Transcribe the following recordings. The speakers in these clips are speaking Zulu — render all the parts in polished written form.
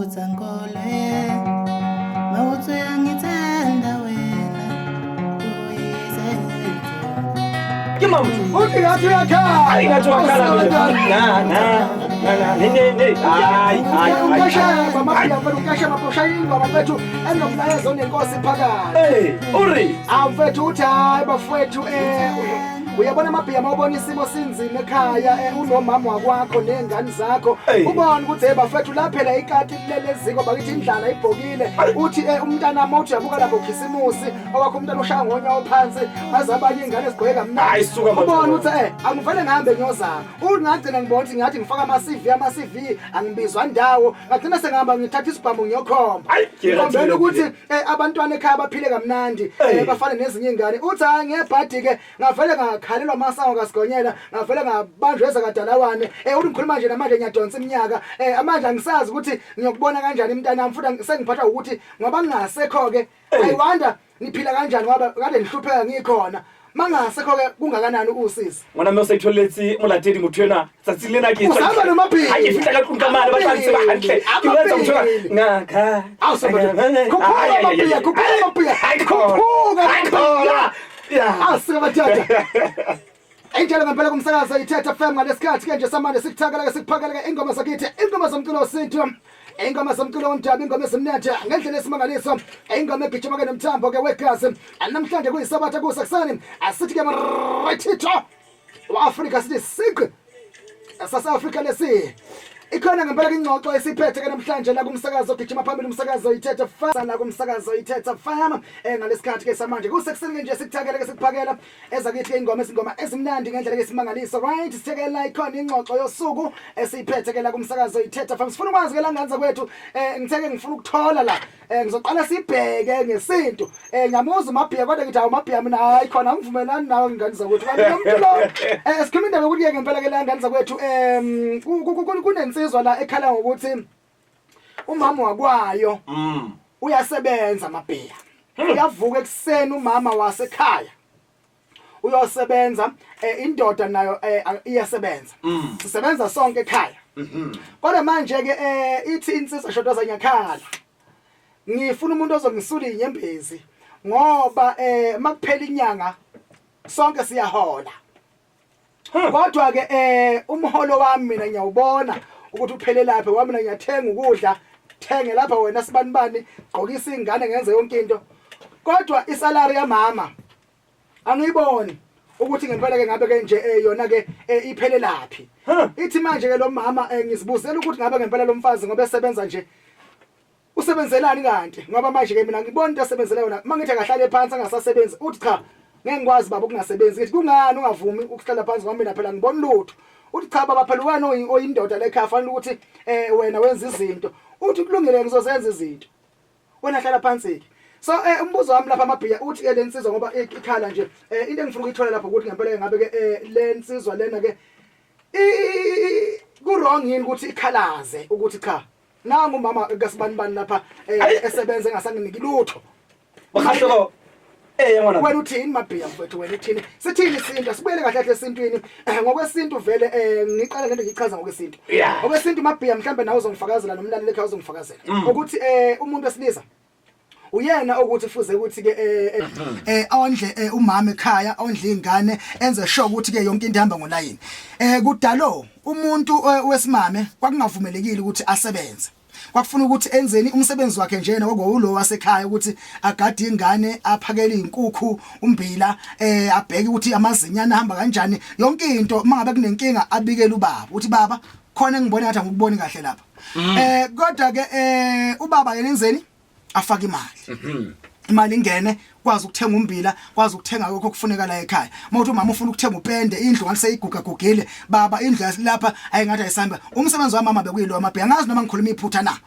utsangole mawutso yangithanda wena Ke mawutso o ke gathi ya kha ai ngathi wakhala ukashaya mapusha ingoma mfethu enomlayezo onenkosi phakathi uri amfethu uthi hayi bafowethu uyabona amabhiya mawubona isimo sinzima ekhaya unomama wakwakho nengane zakho ubona ukuthi bafethu laphela ikati leleziko bakithi indlala ibhokile uthi umntana uthi yabuka lapho khisimusi owakho umntana ushaya ngonyawo phansi baze abanye ingane ezigqweka mna ubona ukuthi angivele ngihambe ngiyozama ungagcina ngibona ukuthi ngathi ngifaka ama-CV angibizwa ndawo ngagcina sengihamba ngithatha isibhamu ngiyokhomba ngombela ukuthi abantwana ekhaya baphile kamnandi bafana nezinye ingane uthi hayi ngebhadi-ke ngavele ngakhalelwa masango kasigonyela ngavele ngabanjwa ezakadalawane uthi ngikhuluma nje namanje ngiyadonsa iminyaka amanje angisazi ukuthi ngiyokubona kanjani mntanami futhi sengiphathwa ukuthi ngoba ngingasekho-ke ayiwanda niphila kanjani ngoba kade ngihlupheka ngikhona mangasekho-ke kungakanani usisi ngwana mme o sa itholletse molatedi motho ena tsatsing lena ke usahamba nomabhili ha ke fihla ka tlung ka mane ba tlantse ba hantle ke boetsa motho ngaka Enjalo ngempela kumsakazo ithetha FM ngalesikhathi ke nje samanje sikuthakala sikuphakeleke ingoma zakithi ingoma zomculo wesintu ingoma zomculo womdabu ingoma ezimnandi ngendlela esimangaliso ingoma egijima ke nomthambo ke wegazi namhlanje kuyisabatha kusakusani asithi ke marithito wa-Afrika sithi siqi South Africa lesi ikhona ngempela ingxoxo esiphethe ke namhlanje la kumsakazo ogijima phambili umsakazo ithetha FM la kumsakazo ithetha FM ngalesikhathi ke samanje kusekuseni nje sikuthakela ke sikuphakela ezakithi ke ingoma ezimnandi ngendlela ke simangaliso right sithekela ikhona ingxoxo yosuku esiphethe ke la kumsakazo ithetha FM sifuna ukwazi ke la nganza kwethu ngitheke ngifuna ukuthola la ngizoqala sibheke ngesintu ngiyamuza umabhiya kodwa ngithi awumabhiya mina hayi khona ngivumelani nawe nganza kwethu kanti umuntu lo sikhuluma indaba ukuthi ke ngempela ke la nganza kwethu kunensizwa la ekhala ngokuthi umama wakwayo uyasebenza amabhiya uyavuka ekseni umama wasekhaya uyosebenza indoda nayo iyasebenza sisebenza sonke ekhaya kodwa manje ke ithi insizwa shoda zanyakhala ngifuna umuntu ozongisula inyembezi ngoba makuphela inyanga sonke siyahola kodwa ke umholo wami mina ngiyawubona ukuthi uphele lapha wami mina ngiyathenga ukudla thenge lapha wena sibanibani gqokisa ingane ngenze yonke into kodwa isalary yamama angiyiboni ukuthi ngempela ke ngabe ke nje yona ke iphele laphi ithi manje ke lo mama ngizibuzela ukuthi ngabe ngempela lo mfazi ngoba esebenza nje usebenzelani kanti ngoba manje ke mina ngibona into asebenzela yona mangithi akahlale phansi angasasebenzi uthi cha ngeke ngikwazi baba ukungasebenzi ngithi kungani ungavumi ukuhlala phansi ngoba mina phela ngibona lutho uthi cha baba phela wena oyindoda la ekhaya fanele ukuthi wena wenza izinto uthi kulungile ngizozenza izinto wena hlala phansi so umbuzo wami lapha amabhiya uthi ke lensizwa ngoba ikhala nje into engifuna ukuyithola lapha ukuthi ngempela ngabe ke lensizwa lena ke ku wrong yini ukuthi ikhalaze ukuthi cha nangu mama kasibani lapha esebenza engasanginiki lutho bakhahloko ngwana wena uthini mabhiya mfethu wena uthini sithini isinto sibuyele kahle kahle esintwini ngokwesintu vele ngiqala lento ngichaza ngokwesintu ngokwesintu mabhiya mhlambe nawe uzongifakazela nomlaleli ekhaya uzongifakazela ukuthi umuntu wesilisa uyena ukuthi fuze ukuthi ke ondle umama ekhaya ondle ingane enze sure ukuthi ke yonke into ihamba ngolayini kudalo umuntu wesimame kwakungavumelekile ukuthi asebenze kwakufuna ukuthi enzeni umsebenzi wakhe njena okulo wasekhaya ukuthi agade ingane aphakele izinkukhu umbila abheke ukuthi amazinyana ahamba kanjani yonke into mangabe kunenkinga abikele ubaba uthi baba khona ngibona ngathi angikuboni kahle lapha kodwa ke ubaba yena enzeni afaka imali ingene kwazi ukuthenga umbila kwazi ukuthenga lokho kufuneka la ekhaya mawuthi umama ufuna ukuthenga upende indlu ngaseyiguga gugile baba indlu yasilapha ayingathi ayisamba umsebenzi wamama bekuyilo amabheka ngazi noma ngikhuluma iphutha na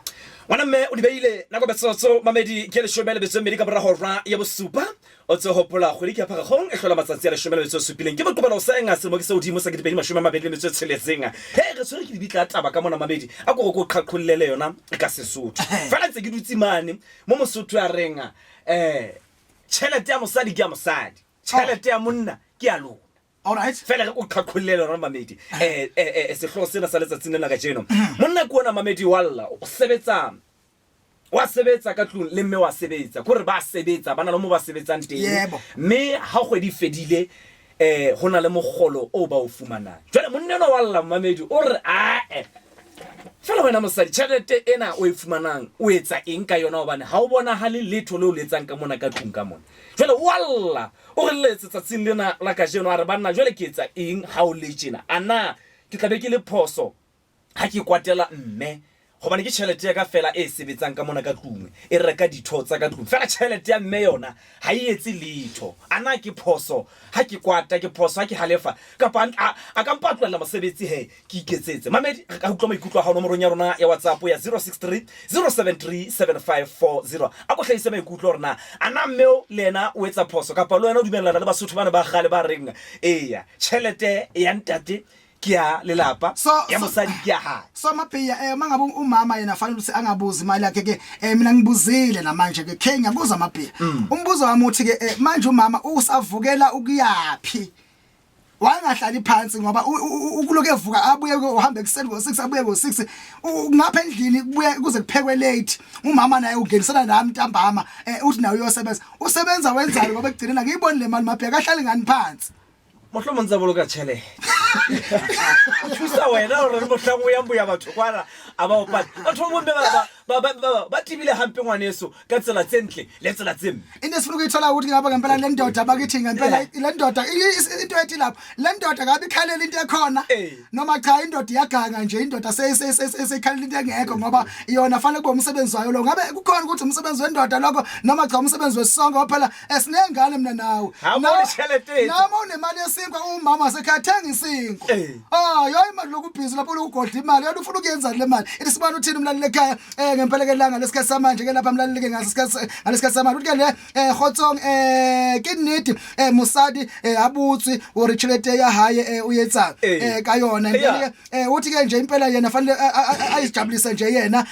ngwana mme o dibeile nako betsotso mamedi ke le shomele betso medika bra hora ya bosupa o tse hopola go dikya phaga gong e hlola matsatsi ya le shomele betso supileng ke botobalo sa enga se mo ke se odimo sa ke dipedi mashoma mabedi le betso tsheletseng he re tsore ke dibitla taba ka mona mamedi a go go qhaqhollele yona ka Sesotho fela tse ke dutsi mane mo Mosotho ya renga tšhelete ya mosadi ke ya mosadi tšhelete ya monna ke ya lona All right. fela o qhaqholela rona mamedi sehloho sena sa letsatsing lena ka jeno monna ke ona mamedi walla o sebetsa wa sebetsa ka tlung le mme wa sebetsa gore ba sebetsa bana le mo ba sebetsang teng mme ha kgwedi fedile hona le mogolo o ba o fumanang jwale monna ona walla mamedi o re fela wena mosadi tšhelete ena o e fumanang o etsa eng ka yona hobane ha o bona ha le letho le o letsang ka mona ka tlung ka mona jwale walla o re letsetsa tsatsing lena la ka jeno a re banna jwale ke etsa eng ha o le tjena ana ke tla be ke le phoso ha ke kwatela mme hobane ke tšhelete ya ka fela e sebetsang ka mona ka tlung e reka ditho tsa ka tlung fela tšhelete ya mme yona ha e etse letho ana ke phoso ha ke kwata ke phoso ha ke halefa kapa a ka mpatlela mosebetsi he ke iketsetse mamedi ka utlwa maikutlo ha nomorong ya rona ya WhatsApp ya 063 073 7540 a go hlaisa maikutlo rona ana mme lena o etsa phoso kapa le wena o dumellana le basotho bana ba gale ba reng eya tšhelete ya ntate kia lelapa ya mosadi kia ha so Maphiya mangabe umama yena fanele ukuthi angabuzi imali yakhe ke mina ngibuzile namanje ke Kenya buza Maphiya umbuzo wami uthi ke manje umama usavukela ukuyapi wangahlali phansi ngoba ukuloke evuka abuye uhambe ekseni ngo6 abuye ngo6 ngapha endlini kubuye kuze kuphekwe late umama naye ungenisana nami ntambama uthi nawe uyosebenza usebenza wenzani ngoba ekugcineni ngiyiboni le mali Maphiya kahlali ngani phansi mohlomo ntse boloka tšhelete thusa wena gore re mohlango ya mboya batho kwana a ba opana batho bomme ba tibile hampe ngwaneso ka tsela tse ntle le tsela tse mpe into esifuna ukuyithola ukuthi ngaba ngempela le ndoda bakithi ngempela le ndoda into ethi lapho le ndoda ngabe ikhalela into ekhona noma cha indoda iyaganga nje indoda seyikhalela into engekho ngoba yona fanele kube umsebenzi wayo lo ngabe kukhona ukuthi umsebenzi wendoda lokho noma cha umsebenzi wesongo phela esinengane mina nawe noma unemali yesinkwa umama sekhathenga isinkwa yoyi imali lokubhizi lapho lokugodla imali yona ufuna ukuyenza le mali ithi sibona uthini umlaleli ekhaya ngempela ke langa lesikhathi samanje ke lapha umlaleli ke ngalesikhathi samanje uthi ke le Khotsong kinidi musadi abutswi uri tšhelete ya haye uyetsa ka yona ke uthi ke nje impela yena fanele ayijabulise nje yena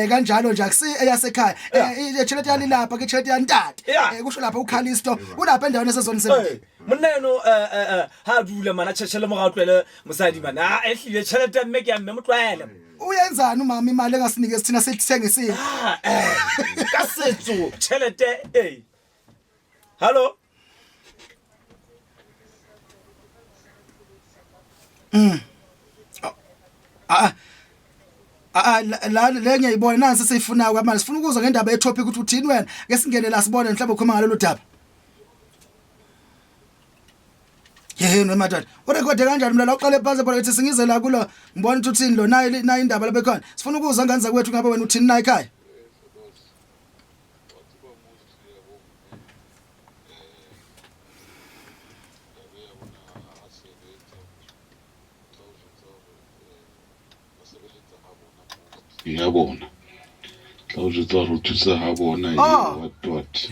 kanjalo nje akusi eyasekhaya tšhelete yali lapha ke tšhelete yantate kusho lapha uKhalisto ulapha endaweni esezonisebenza moneno ha dula mana tsheshele mo ga tlwele mosadi mana ehlile tšhelete ya mme ke ya mme motlwaele uyenzani umama imali engasinike sithina sithenge isini ka setso tšhelete hallo la lenye ibona nansi seyifuna kwamanje sifuna ukuzwa ngendaba etopic ukuthi uthini wena ke singene la sibone mhlawumbe ukhuluma ngalolu daba yena madod urekhode kanjani mla la uqale phansi phela ethi singize la kulo ngibona ukuthi uthini lo nayi indaba labe khona sifuna ukuzwa nganza kwethu ngabe wena uthini na ekhaya ngiyabona xa uzithi uthusa habona what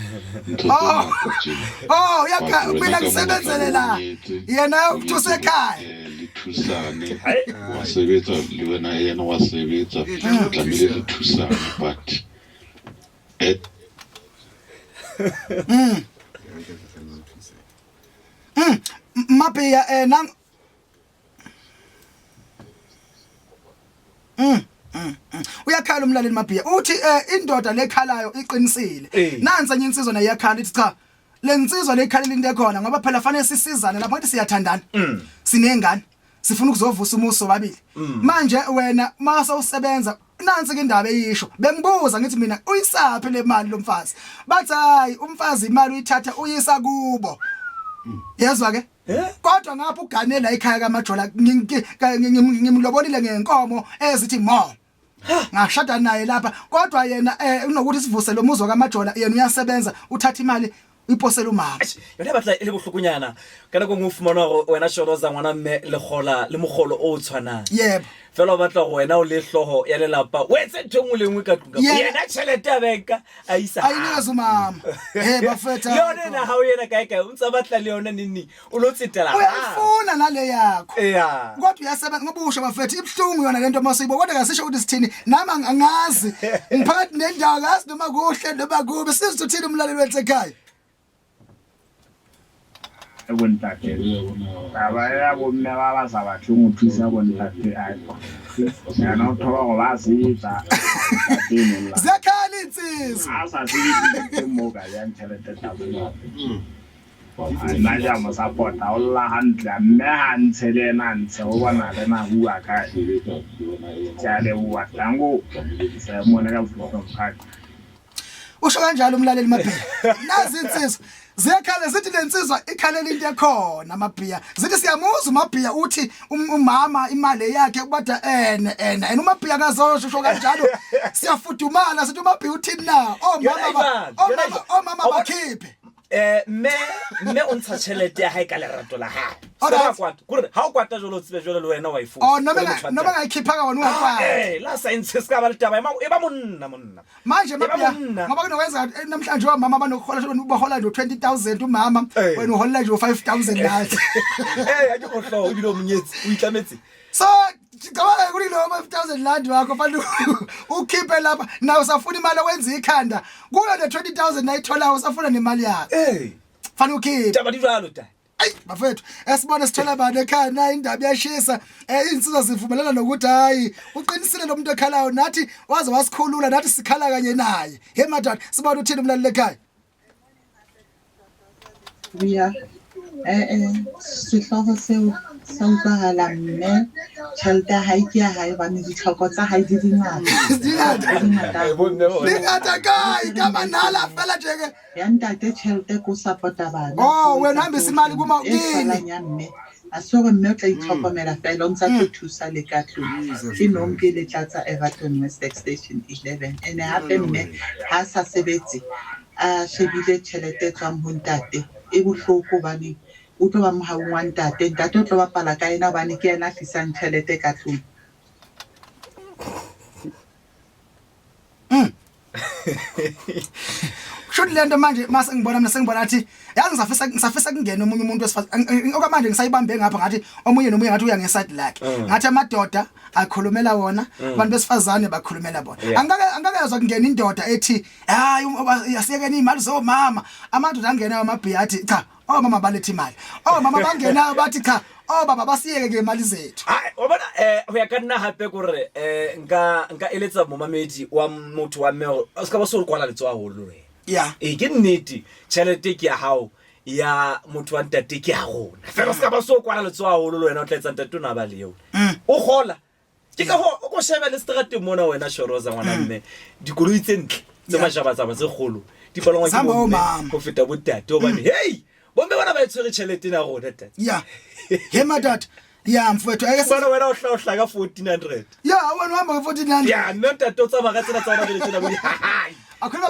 yaka mina ngisebenzele la yena ukuthusa ekhaya lithusane wasebenza wena yena wasebenza mhlawumbe lithusane but Maphiya nang uyakhala umlaleli Maphiya uthi indoda lekhalayo iqinisile nansi enye insizwa nayo iyakhala ithi cha le insizwa lekhalela into ekhona ngoba phela fanele sisizane lapha ukuthi siyathandana sinengane sifuna ukuzovusa umuso babili manje wena mase usebenza nansi ke indaba eyisho bengibuza ngithi mina uyisaphi le mali lomfazi bathi hayi umfazi imali uyithatha uyisa kubo yezwa ke kodwa ngapha uganela ekhaya kaMajola ngimlobolile ngenkomo ezithi mo ngashada naye lapha kodwa yena unokuthi sivuse lo muzo kaMajola yena uyasebenza uthatha imali uyiposela umama yona batla ile bohlokunyana kana go ngufumana wena shoroza ngwana mme le gola le mogolo o tshwana yebo fela batla go wena o le hloho ya lelapa wetse thengwe lengwe ka tlunga yena tšhelete ya beka a isa ayineza umama bafetha yona na ha yena kae untsa batla le yona nini o lo tsetela uyafuna nale yakho kodwa uyasebenza ngoba usho bafetha ibhlungu yona lento masibo kodwa kasisho ukuthi sithini nami angazi ngiphakathi nendawo ngazi noma kuhle noma kubi sizothini umlaleli wethu ekhaya bontate ba ya bomme ba sa batle go thusa bontate a ya no thoba go ba setsa Zekhali insizwa a sa se mo ga ya nthelete ta bona na ja mo support Allah hantle mme ha ntshele na ntshe go bona le na bua ka ja le bua tango se mo na ga fuka usho kanjalo umlaleli Mabhiya nazi insizwa Zekhali sithi lensizwa ikhalela into ekhona Mabhiya zithi siyamuza uMabhiya uthi umama imali yakhe kubada ena uMabhiya ngazosho usho kanjalo siyafudumala sithi uMabhiya uthini na omama bakhiphe me o ntsha tšhelete ya hae ka lerato la hae sa kwata gore ha o kwata jolo tsebe jolo le wena wa ifu no benga ikhipha ka wona wa la science ska ba le taba e ba monna manje Mabhiya ngoba kunowenza namhlanje mama banokhola bahola nje 20,000 umama wena uhola nje 5,000 nathi ake go hlo ibile o mnyetsi o itlametse so ngaba kuri lo 5,000 rand wakho fanele ukhiphe lapha na usafuna imali wenza ikhanda kuyo le 20,000 nayithola usafuna nemali yakho fanele ukhiphe taba dijalo ta ayi bafethu esibona sithola bani ekhaya na indaba yashisa insizwa sivumelana nokuthi hayi uqinisile lo muntu ekhalayo nathi waze wasikhulula nathi sikhala kanye naye he madod sibona uthini umlaleli ekhaya buya sehlogo seo sa utlwagala mme tšhelete ya hae ke ya hae bane ditlhoko tsa hae di dingata kae ka manala fela jeke ya ntate tšhelete ko support-a bana wena hambisa imali felang ya mme a se gore mme o tla itlhokomela fela o ntse a tlo thusa le ka tlong ke nomke le tlatsa Everton West Station 11 ene hape mme ha sa sebetse a shebile tšhelete tswang ho ntate e bohloko bane o tlo ba mohaung wa ntate o tlo bapala ka ena bane ke ena tlisang tšhelete ka tlong Shudi lento manje mase ngibona mina sengibona athi yazi ngisafisa kungena omunye umuntu wesifazane okamanje ngisayibambe ngapha ngathi omunye nomunye ngathi uya ngeside lakhe ngathi amadoda akhulumela wona abantu besifazane bakhulumela bona angake yazwa kungena indoda ethi hayi yasiyekeni imali zomama amadoda angena amaBhiya athi cha mama balethi imali mama bangena bathi cha baba basiyeke ke imali zethu hayi ubona ho ya kana hape gore nka eletsa momamedi wa motho wa mme ska ba so kwala letso haholo le ya ke nnete tšhelete ke ya hao ya motho wa ntate ke ya gona fela ska ba so kwala letso haholo le wena o tletsa ntate ona ba le yo o gola ke ka ho go sheba le strate mona wena Shoroza ngwana mme dikoloi tse ntle tse mashaba tsa tse golo di palongwa ke mama go feta botate o bane hey bombe bana ba itshwere tšhelete na gona tate ya he madad ya mfowethu ake bona wena o hla ka 1400 ya wena uhamba ke 1400 ya mme ntate o tsaba ka tsena tsona bele tsena bo hayi akhuluma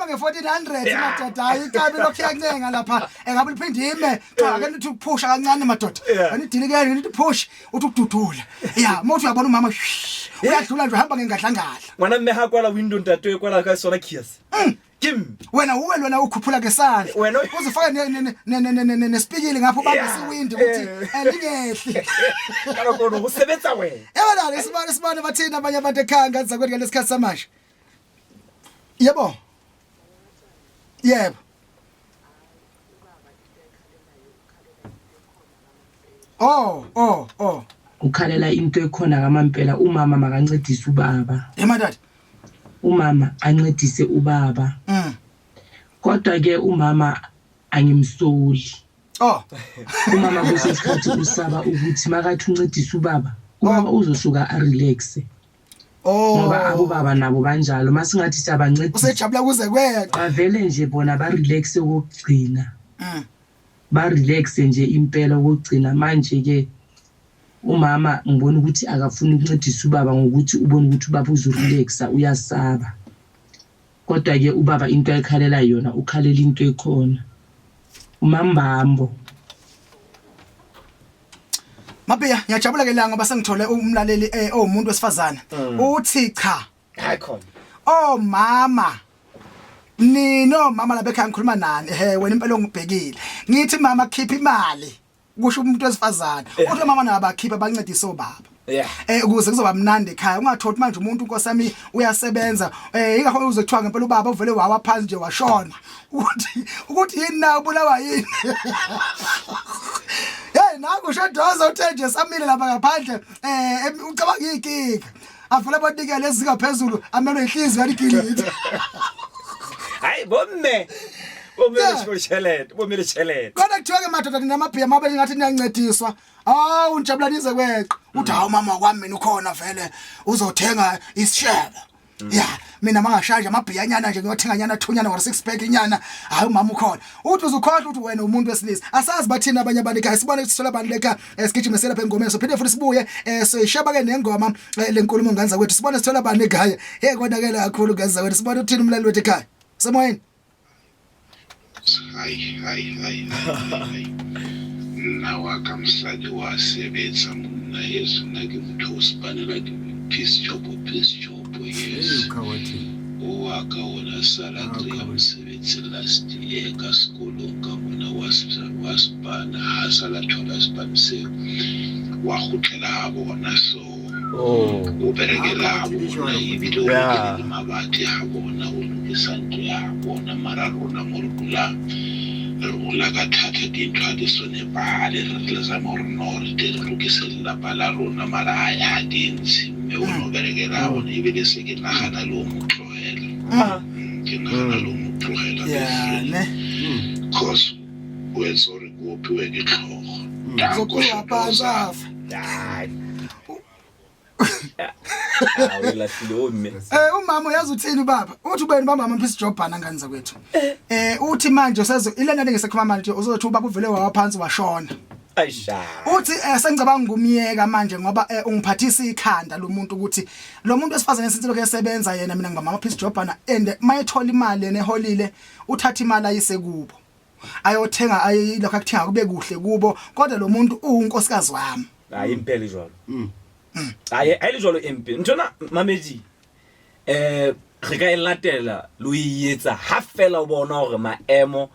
nge 1400 madada hayi kabi lokhuyancenga lapha engabe liphinde ime cha ke nithi uphusha kancane madoda wena idilike nithi push uthi ukududula ya mothi uyabona umama uyadlula nje uhamba ngengadlangala mwana mme ha kwala window ntate ekwala ka sona kias Kim wena wena ukhuphula ngesandla wena uzifaka nespeakile ngapho bamba siwindi ukuthi lingehli kana kono usebenza wena yabona isibane bathina abanye abantu ekhaya ngaza kwethi lesikhathi samasha yebo ukhalela into ekhona kamampela umama makancedise ubaba emadad umama ancedise ubaba kodwa ke umama angimsoli umama kusesikhathi usaba ukuthi makathi uncedise ubaba uzosuka a relax ngoba abobaba nabo banjalo masingathi siyabancedisa usejabula kuze kweqa bavele nje bona ba relax ukugcina ba relax nje impela ukugcina manje ke umama ngibona ukuthi akafuni ukuncedisa ubaba ngokuthi ubona ukuthi ubaba uzurelaxa uyasaba kodwa ke ubaba into ayikhalela yona ukhalela into ekhona umambambo Mabhiya ngiyajabula ke la ngoba sengithole umlaleli umuntu wesifazana uthi cha hayi khona mama nino mama labekhaya ngikhuluma nani wena impela ongibhekile ngithi mama khipha imali kusho umuntu wesifazana uthi mama nabakhipha bancedise obaba ukuze kuzoba mnandi ekhaya ungathothi manje umuntu nkosami uyasebenza ingakho uzothiwa ngempela ubaba uvele wawa phansi nje washona ukuthi yini na ubulawa yini ushadoza uthenje samile lapha ngaphandle ucabanga igiga avula abanikele ezika phezulu amelo inhliziyo yaligilita hayi bomme bomele chelete kodwa kuthiwa ke madoda ninamabhiya mabe ngathi niyancediswa unjabulanize kweqe uthi hawu mama kwami mina ukhona vele uzothenga isishebe ya mina mangashaya amabhiya nyana nje ngiyothenga nyana thunyana or 6 pack inyana hayi mama ukhona uthi uzukhohlwa uthi wena umuntu wesilisa asazi bathina abanye abantu ekhaya sibone sithola abantu leka sigijime lapha engomeni so phinde futhi sibuye sishaba ke nengoma lenkulumo nganza kwethu sibone sithola abantu ekhaya konakela kakhulu nganza kwethu sibone uthini umlali wethu ekhaya semoyeni hayi nawa kamhlanje wasebenza mina yesu nake muthu usibanela peace job yes owaka wona salary yamsebenzi last year kasikolo ngabona wasibana hasalathola sibanise wahutlela abona so uberekela abona ibilo mabathi abona ulungisanto yabona mararona morula rula kathatha dintho di sone bale re tla mo rona de lokisela bala rona mara ya dinsi me uno berekela abona ibile se ke nagana lo motlohela ke nagana lo motlohela ne cause we sorry go piwe ke tlhogo zokuya phansi awela silome umama uyazi uthini baba uthi ubeni bamba Peace Job bhana nganza kwethu uthi manje usezo ilena ngesekhuluma manje uzothi ubaba uvele waphansi washona ayisha uthi sengicabanga ngumyeka manje ngoba ungiphathisa ikhanda lo muntu ukuthi lo muntu esifazane esinsilo ke sebenza yena mina ngibamba Peace Job bhana and mayethola imali neholile uthatha imali ayise kubo ayothenga ayilokho akuthenga kube kuhle kubo kodwa lo muntu unkosikazi wami hayi impela njalo ayijolo MP ntona mamedi re ka elatela lo ietsa ha fela o bona hore maemo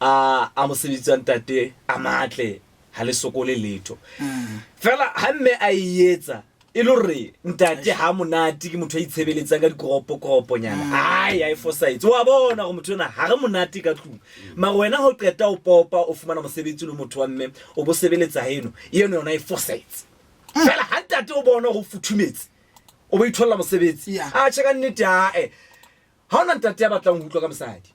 a mosebetsi ntate a matle ha le sokole letho fela ha mme a ietsa ilore ntate ha monate ke motho a itshebeletsa ka dikoropo nyana ai foresight wa bona go motho na ha re monate ka tlu ma wena ho qeta o popa o fumana mosebetsi le motho wa mme o bo sebeletsa heno yona ai foresight fela ha ntate o bona go futhumetse o bo itholla mosebetsi tsheka nnete ha ona ntate ya batlang ho utlwa ka mosadi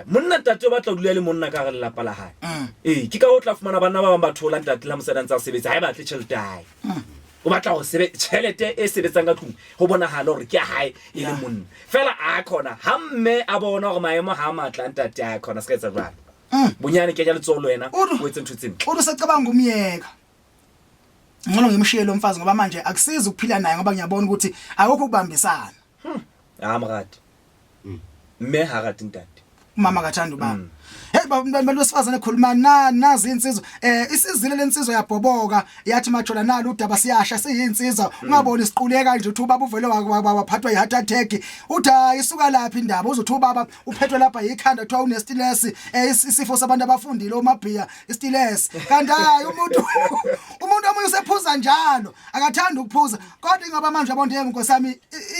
monna ntate o batla ho dula le monna ka re lapa la hae ke ka o tla fumana bana ba bang ba thola ntate la mosadi ntse a sebetsa ha e batle tšhelete hae o batla go tšhelete e sebetsang ka tlung go bonagala gore ke hae e le monna fela a khona ha mme a bona gore maemo ha matla ntate a khona se ka etsa jwalo bonyane ke ya letsolo wena o etse ntho tseng o secabanga umyeka ngcono ngimshiye lo mfazi ngoba manje akusiza ukuphila naye ngoba ngiyabona ukuthi akukho ukubambisana mngadi mme ha rati ntate mama kathanda ubaba hey baba losifazane ekhuluma nazi insizwa isizile lensizwa yabhoboka yathi majola nalo udaba siyasha siyinsizwa ungaboni isiquleka nje uthi ubaba uvele waphathwa yiheart attack uthi isuka lapha indaba uzothi ubaba uphethwe lapha yikhanda kuthiwa unestilesi isifo sabantu abafundile omabhiya istilesi kanti hayi umuntu omunye usephuza njalo akathanda ukuphuza kodwa ngoba manje yabona nje nkosami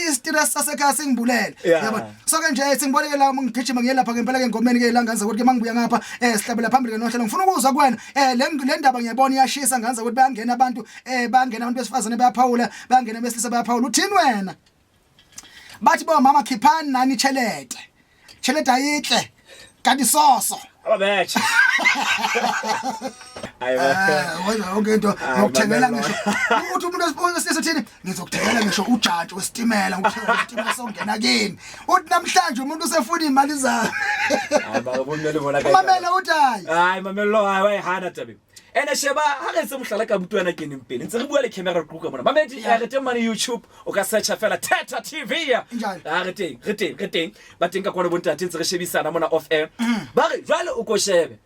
istilesi sasekhaya singibulele yabona so ke nje singiboneke la ngigijima ngiyelapha ngempela ke ngomeni ke langanza ukuthi ke mangibuya ngapha sihlabela phambili ke nohlelo ngifuna ukuzwa kuwena le ndaba ngiyabona iyashisa nganza ukuthi bayangena abantu besifazane bayaphawula bayangena besilisa bayaphawula uthini wena bathi bo mama khiphani nani chelete ayihle kanti soso ababethi wena ngento ngokuthengela ngisho uthi umuntu esithini ngizokuthengela ngisho ujantshi wesitimela ngokuthengela isitimela songena kimi uthi namhlanje umuntu usefuna imali zami bayabonela bona ka mamela uthi hayi mamelo hayi hana tabe ene sheba ha re se mohlala ka butwana ke nempele ntse re bua le camera group bona mamedi ya re temane YouTube o ka search fela Theta TV ya re teng ba teng ka kwana bontate ntse re shebisana mona off air ba re jwale o ko shebe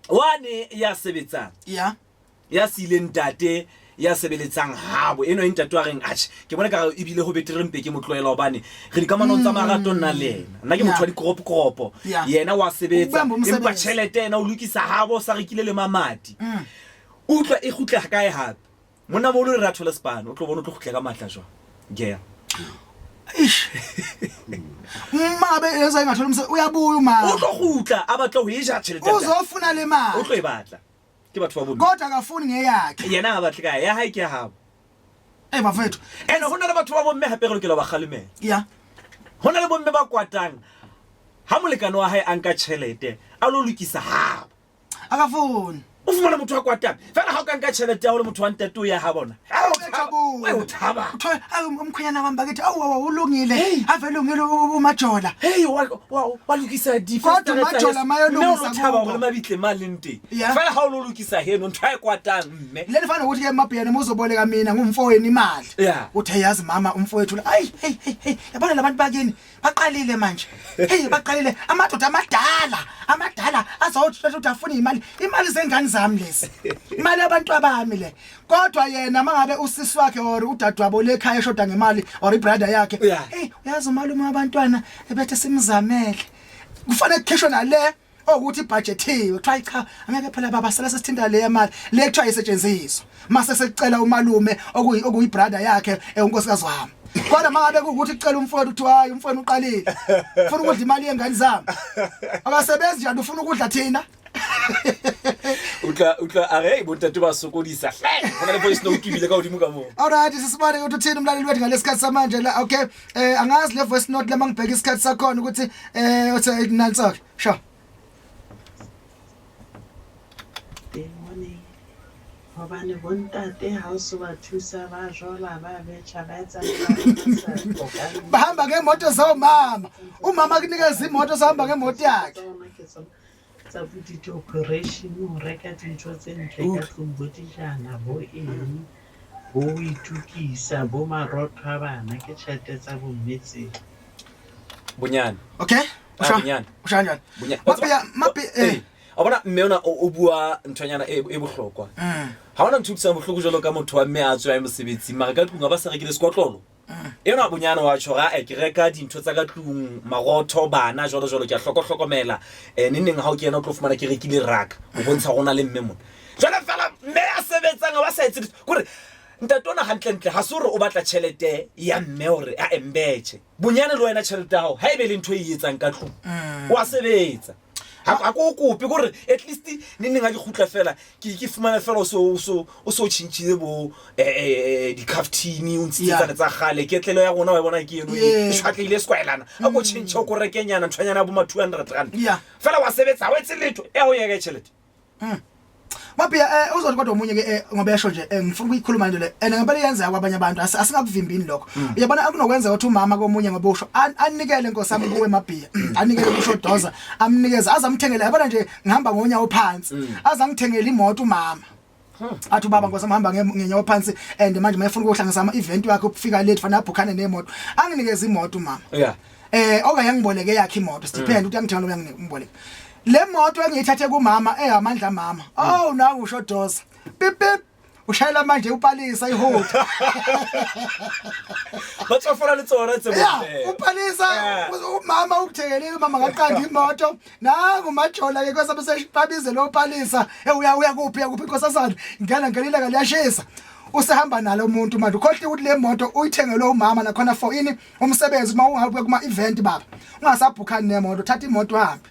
wane ya sebetsang ya sile ntate ya sebeletsang habo eno intate wa reng atch ke bona ka ibile ho betere mpe ke motloela obane re di kamano tsa marato nna lena nna ke motho wa dikoropo yena wa sebetsa empa chelete ena o lokisa habo sa rekile le mamati utlwa e gutla kae hape monna mo lo re rathola spano o tlo bona o tlo gutla ka matla jwa ngeya mabe eza ngathola uyabuya uma o tlo gutla abatla ho eja chelete uzofuna le mali o tlo e batla ke batho ba bomme kodwa akafuni ngeyakhe yena ga batle kae ya hae ke habo bafethu ene hona le batho ba bomme hape re lokela ba kgalemela ya hona le bomme ba kwatang ha molekano wa hae a nka tšhelete a lo lokisa habo akafuni o fumana motho wa kwatang fela ha o ka nka tšhelete ya go le motho wa ntate o ya ha bona o thaba umkhwenyana wami bakithi awu ulungile avelungile umajola hey wa lokisa kodwa umajola mayolungisa thaba go le mabitle malente fela ha o lo lokisa heno ntho a kwatang mme le fana ukuthi ke mabhiyane muzoboleka mina ngumfowenu imali uthi yazi mama umfowethu la hey yabona labantu bakini baqalile manje baqalile amadoda amadala azothi afuna imali zengane zami lezi imali yabantu abami le kodwa yena mangabe usisi wakhe or udadewabo lekhaya eshoda ngemali or ibrother yakhe uyazi umalume wabantwana ebethe simzamele kufanele kukhishwe nale ukuthi budgetiwe try cha angeke phela baba sala sesithinda le imali le kuthiwa isetshenziswa mase secela umalume okuyibrother yakhe unkosikazi wami kodwa mangabe ukuthi ucela umfowethu uthi hayi umfowethu uqalile ufuna ukudla imali yengane zami akasebenzi njani ufuna ukudla thina utla are bontate ba sokodisa hona le voice note ibile ka odimo ka mo alright sisibane ukuthi uthini umlaleli wethu ngalesikhathi samanje la okay angazi le voice note lama ngibheka isikhathi sakhona ukuthi uthi nansoke sure Hobane bontate ha o so ba thusa ba jola ba betjha ba etsa bahamba ngemoto zomama umama kunikeza imoto sahamba ngemoto yakhe tsa budget operation o reka dintho tse ntle ka tlung bo dijana bo eng bo itukisa bo marotho a bana ke tšhelete tsa bommetse bonyane okay bonyane ushanja mapi a bona mme ona o bua ntwanyana e bohlokwa ha ona ntshutsa bohloko jalo ka motho wa mme a tswa mosebetsi mara ka tlung a ba sa rekile sekwatlolo ena bonyane wa tshora ke reka dintho tsa ka tlung marotho bana jalo ke a hlokomela neng ha o kena o tlo fumana ke rekile raka o bontsha gona le mme mona jalo fela mme a sebetsang ba sa etse gore ntatona hantle ha sore o batla tšhelete ya mme hore a embetše bonyane le wena tšhelete ya gago ha e be le ntho e etsang ka tlung wa sebetsa ha go kope gore at least neng ga ke gutla fela ke fumana fela o so tšhintšhile bo di caftini o ntshitsana tsa gale ke tlelo ya gona wa bona ke eno e shwatlile skwelana a go tšhintšha go rekenyana ntshwanyana bo ma 200 rand fela wa sebetsa wa etse letho e go ya ke tšhelete mapia uzothi kodwa umunye ke ngoba yasho nje ngifuna ukuyikhuluma nje le ngempela yenza kwabanye abantu asingakuvimbini lokho uyabona akunokwenza ukuthi umama komunye ngoba usho anikele nkosami kuwe mapia anikele kusho doza amnikeza azamthengela yabona nje ngihamba ngonyawo phansi azangithengela imoto umama athi ubaba nkosami hamba ngenyawo phansi and manje mayefuna ukuhlangisa ama event wakhe ukufika late fana abhukhane nemoto anginikeza imoto umama okanyangiboleke yakhe imoto stipend uthi angithengela uyangiboleka le moto engiyithathe kumama amandla mama nawe usho dosa pip ushayela manje upalisa ihood batsofana le tsona tse upalisa umama ukuthengelile umama ngaqanda imoto nangu majola ke kwesa bese babize lo upalisa uya kuphi inkosazana ngelile kaliyashisa usehamba nalo umuntu manje ukhohle ukuthi le moto uyithengele umama nakhona for ini umsebenzi uma ungabuye kuma event baba ungasabhukhani nemoto thatha imoto uhambe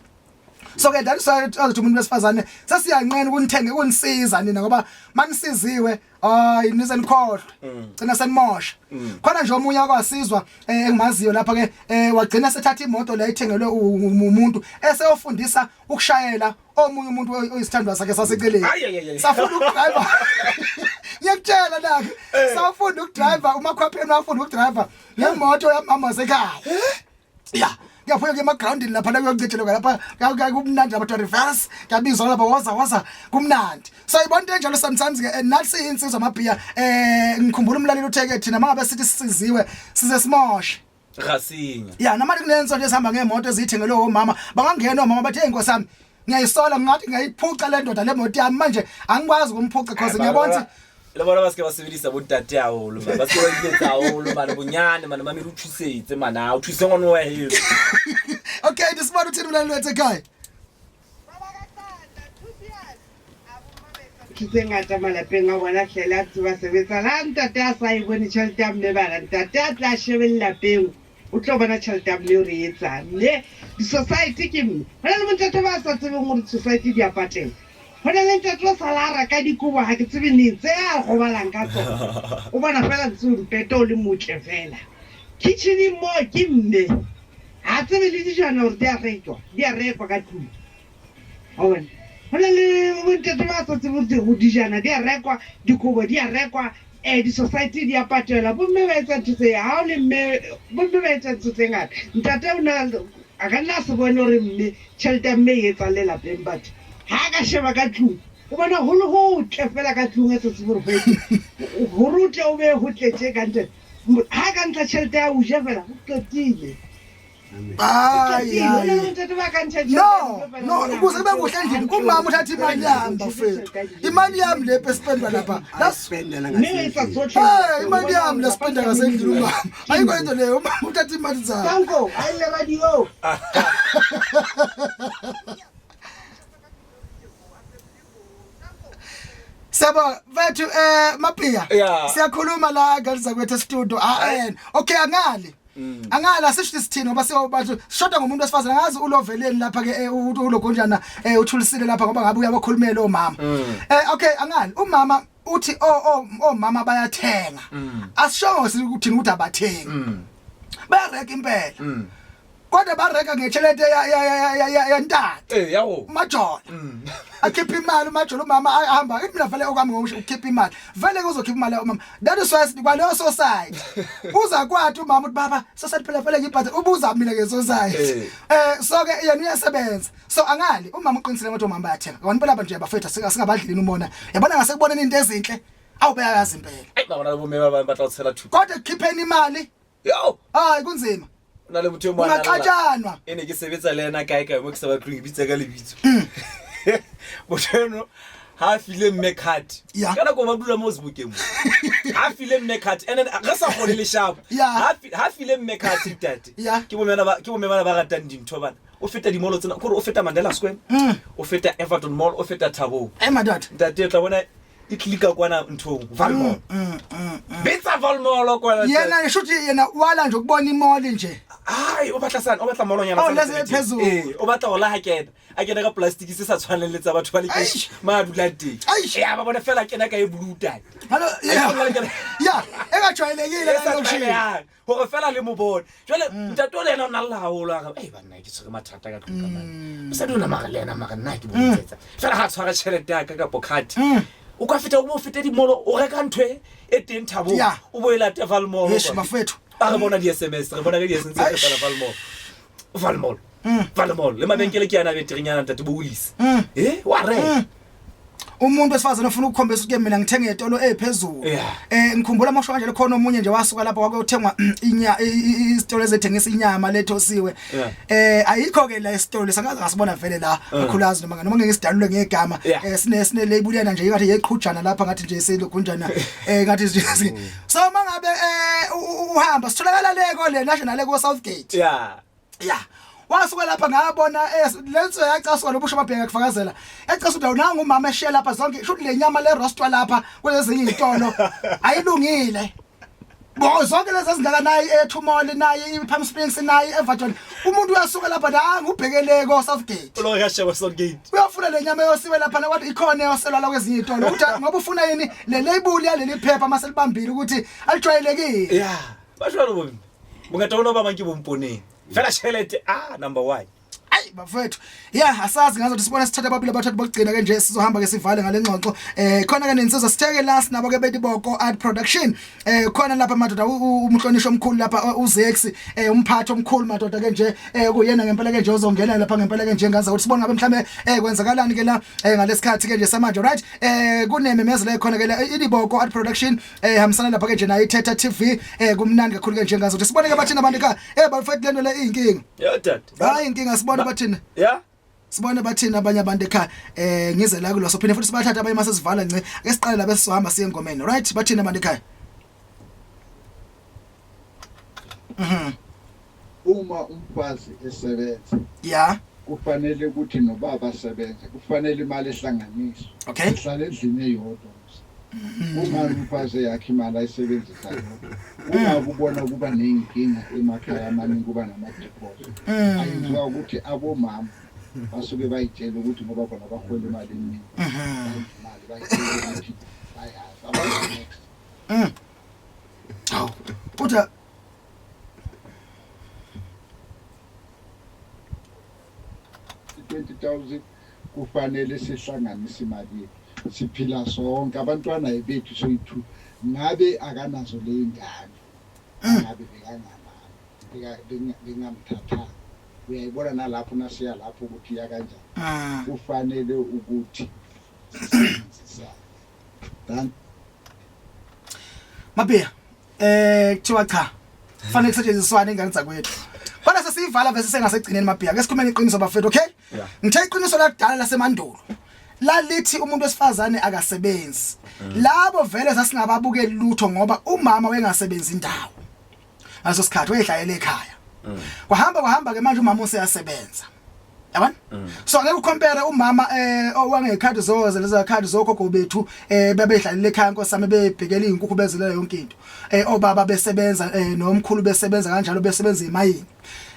so ke that so azothi umuntu wesifazane sesiyanqena ukunithenge kunisiza nina ngoba manisiziwe nize nikhohlwe gcina senimosha khona nje omunye akwasizwa engimaziyo lapha ke wagcina sethatha imoto la ithengelwe umuntu eseyofundisa ukushayela omunye umuntu oyisithandwa sakhe saseceleni safuna ukudriver ngiyakutshela lapha safuna ukudriver umakhwapheni wafuna ukudriver ngemoto yamama sekhaya ngiyaphuya ke emagroundini lapha la kuyocitshelwa lapha kumnandi abantu reverse ngiyabizwa lapha waza kumnandi so ibona into enjalo sometimes ke nathi siyinsizwa amabhiya ngikhumbula umlaleli utheke thina mangabe sithi sisiziwe size simoshe rasinya namanje kunenzo nje sihamba ngemoto ezithengelwe omama bangangena omama bathi inkosi ngiyayisola ngathi ngiyiphuca le ndoda le moto yami manje angikwazi ukumphuca because ngiyabona le bona ba se ba sebedisa bontate yawo lo ba se ba ditsa o lo bana bonyane mana mami re thusetse mana o thuse ngwana wa helo okay disibona uthini mlaleli wethu ekhaya ngata malapeng a bona hlela tsuba sebetsa la ntate a sa ibone tšhelete ya mme bana ntate a tla shebella peo o tlo bona tšhelete ya mme o re etsang le di society ke mme bona le bontate ba sa tsebeng gore society di a patela go na le ntate o salara ka dikobo ga ke tsebe ne tse a go balang ka tsona o bona fela ntse o le motle fela kitchen mo ke mme a tsebe le dijana gore di a rekwa ka tlung a bona go na le ntate ba tsotse go dijana di a rekwa dikobo di a rekwa di-society di a patela bomme ba etsa ntho tse ga o le mme bomme ba etsa ntho tse ngata ntate a ka nna se bone gore mme tšhelete ya mme e etsa lelapeng batho ga ka sheba ka tlung o bona go le gotle fela ka tlung e setse gore o tle o be go tletse ka ntle ga ka ntlha tšhelete ya o ja fela go qetile no ukuze kube kuhle endlini umama uthatha imali yami bafethu imali yami le pesipendwa lapha imali yami lesipenda ngasendlini umama ayikho into leyo umama uthatha imali zakhe Tango ayile radio Saba vethu Mapia siyakhuluma la ngaliza kwethu studio okay angala sisho isithini ngoba siyobathu shoda ngomuntu wesifazana ngazi uloveleni lapha ke ulogonjana uthulisile lapha ngoba ngabe uyabakhulumela omama okay angala umama uthi mama bayathenga asishongo ukuthi ukuthi abathengi bayareka impela kodwa bareka ngechelete yantate yawo majola akhipha imali majola umama ahamba mina vele okwami ngokukhipha imali vele kuzokhipha imali umama that is why kwaleyo society uza kwathi umama uthi baba society phela ngibhathe ubuza mina ke society so ke yena uyasebenza so angali umama uqinisile ukuthi umama bayathenga abantu phela nje abafethu singabadlini umona yabona ngase kuboneni into ezinhle awubeyazi impela babona bomme batlatsela thu kodwa khipheni imali yo hayi kunzima na le motho mona ungaxatshanwa ene ke sebetsa le yena kae mo ke sa ba tlo ibitsa ka lebitso botsheno ha file mme card kana go ba dula mo sebukeng ha file mme card ene ga sa gone le sharp ha file mme card tate ke bo mena ba ratang dintho bana o feta di mall tsena gore o feta Mandela Square o feta Everton Mall o feta Thabo madad tate tla bona e klika kwana nthong Valmall betsa Valmall kwana yena neshuthi yena wala nje ukubona imall nje hayi o batla sana o batla molonyana o lase phezulu o batla go la akena ka plastic se sa tshwaneletsa batho ba le ke ma dula teng ba bona fela kena ka e bluta hallo ega tshwaelekile ka lokushila go fela le mo bona jwale ntato le yena o nna la haholo ga banna ke tshwere mathata ka tlung ka mana o sa dona magalena nna ke bontsetsa fela ga tshwara tšhelete ya ka pocket o ka feta o feta di molo o reka ntwe e teng Thabo o boela te Valmall yes mafethu ba re bona di SMS re bona ke di SMS tsa Valmall le mabenkele ke yana beterinyana ntate bo ulisi wa re umuntu wesifazana ufuna ukukhombisa ukuthi mina ngithenge etolo ephezulu ngikhumbula amasho kanje lekhona omunye nje wasuka lapha kwakuyothengwa isitolo ezethengisa inyama lethosiwe ayikho ke la isitolo lesangaze ngasibona vele la akhulazi noma ngeke sidalule ngegama sine label yana nje ngathi yeqhujana lapha ngathi nje selogunjana ngathi so mangabe uhamba sitholakala leko le national ko Southgate wasuka lapha ngabona lenzo yacaswa lobusho mabheka kufakazela ecasa udawu nangu umama eshiya lapha zonke shuthi le nyama le roastwa lapha kwezinye izitolo ayilungile bo zonke lezi zingakanayi eThumoli nayi iPalm Springs nayi Everton umuntu uyasuka lapha nangu ubhekeleko Southgate lo yasheba Southgate uyafuna le nyama yosiwe lapha nathi ikhona yoselwa kwezinye izitolo ukuthi ngoba ufuna yini le label yaleli phepha maselibambile ukuthi alijwayelekile bashwalo bo bungatawona baba ngibomponeni fela chelete number 1 ayi bafethu asazi ngazo sibona sithatha babili abathathu bokugcina ke nje sizohamba ke sivale ngalenconco khona ke nensizwa sitheke last nabo ke bethi boko art production khona lapha madoda umhlonisho omkhulu lapha uZex umphathi omkhulu madoda ke nje kuyena ngempela ke nje uzongena lapha ngempela ke nje ngaza ukuthi sibone ngabe mhlambe kwenzakalani ke la ngalesikhathi ke nje samanje right kunememezelo ekhona ke la iboko art production hamsana lapha ke nje nayo iThetha TV kumnandi kakhulu ke nje ngaza ukuthi sibone ke bathina abantu ka bafethu lento le inkinga dad hayi inkinga sibone bathina sibone bathina abanye abantu ekhaya ngize la kulo sophinde futhi sibathatha abanye mase sivala ngce ake siqale la bese sohamba siye engomeni right bathina abantu ekhaya uma umfazi esebenza kufanele ukuthi nobaba asebenze kufanele imali ehlanganiswe ihlale endlini eyodwa uma umfazi yakhe imali ayisebenzisa uma kubona kuba nenkinga emakhaya amaningi kuba nama deposit ayenziwa ukuthi abomama basuke bayitshela ukuthi ngoba khona bahola imali eningi imali bayitshela ukuthi bayazi next Hawu uthi 20,000 kufanele sihlanganise imali siphila sonke abantwana bethu soyithu ngabe akanazo le ingane ngabe bengamthatha uyayibona nalapho nasiya lapho ukuthi ya kanjani kufanele ukuthi dan Mapia kuthiwa cha fanele kusetshenziswane ingane zakwethu kodwa sesiyivala bese sengasegcineni Mapia ke sikhuluma iqiniso bafethu okay ngithe iqiniso lakudala lasemandulo lalithi umuntu wesifazane akasebenzi labo vele sasingababukeli lutho ngoba umama wengasebenzi indawo ngaso sikhathi wayehlayela ekhaya kwahamba ke manje umama useyasebenza yabona so ngeke ucompare umama owangekhadi zoze leza khadi zokhokho bethu bebehlalele ekhaya nkosami bebhekela izinkukhu bezilela yonke into obaba besebenza nomkhulu besebenza kanjalo besebenza emayini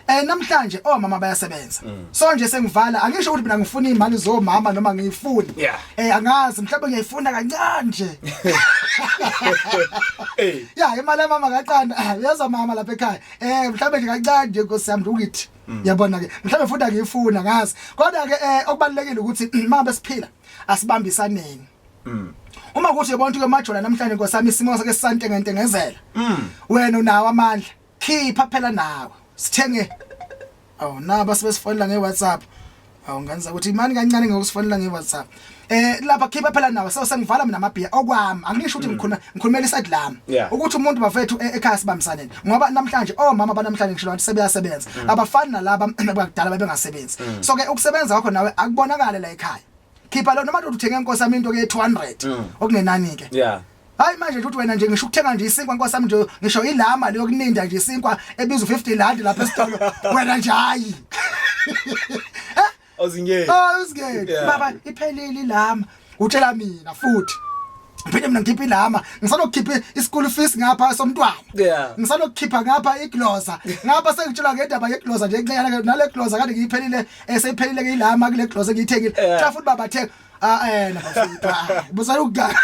namhlanje omama bayasebenza so nje sengivala angisho ukuthi mina ngifuna imali zomama noma ngiyifuni angazi mhlawumbe ngiyifuna kancane nje imali mama kaqanda yaza mama lapha ekhaya mhlawumbe nje kancane nje nkosami ukuthi yabona ke mhlawumbe futhi ngiyifuna ngazi kodwa ke okubalekile ukuthi mama besiphila asibambisaneni uma kuthi yabona ukuthi majola namhlanje nkosami isimo sake sisantengentengezela wena unawo amandla khipha phela nawe sithenge naba sebesifonela ngeWhatsApp nganza ukuthi imani kancane ngokusifonela ngeWhatsApp lapha khipha phela nawe sengivala mina amabhiya okwami angisho ukuthi ngikhulumela iside lami ukuthi umuntu bafethu ekhaya sibambisaneni ngoba namhlanje omama banamhlanje ngisho ukuthi sebeyasebenza abafani nalaba abakudala bebengasebenzi so ke ukusebenza kwakho nawe akubonakala la ekhaya khipha lo noma uthenge inkosami into ke 200 okunenani ke hayi manje uthi wena nje ngisho ukuthenga nje isinkwa nkosami nje ngisho ilama leyo kuninda nje isinkwa ebiza 50 rand lapha esitolo wena nje hayi uzingeke baba iphelile ilama utshela mina futhi phinde mina ngikhipha ilama ngisalokukhipha ischool fees ngapha somntwana ngisalokukhipha ngapha igloza ngapha sengitshela ngendaba yegloza nje encane nale gloza kade ngiyiphelile eseyiphelile ke ilama kule gloza ngiyithengile cha futhi baba thenga nabafika buzala ukugana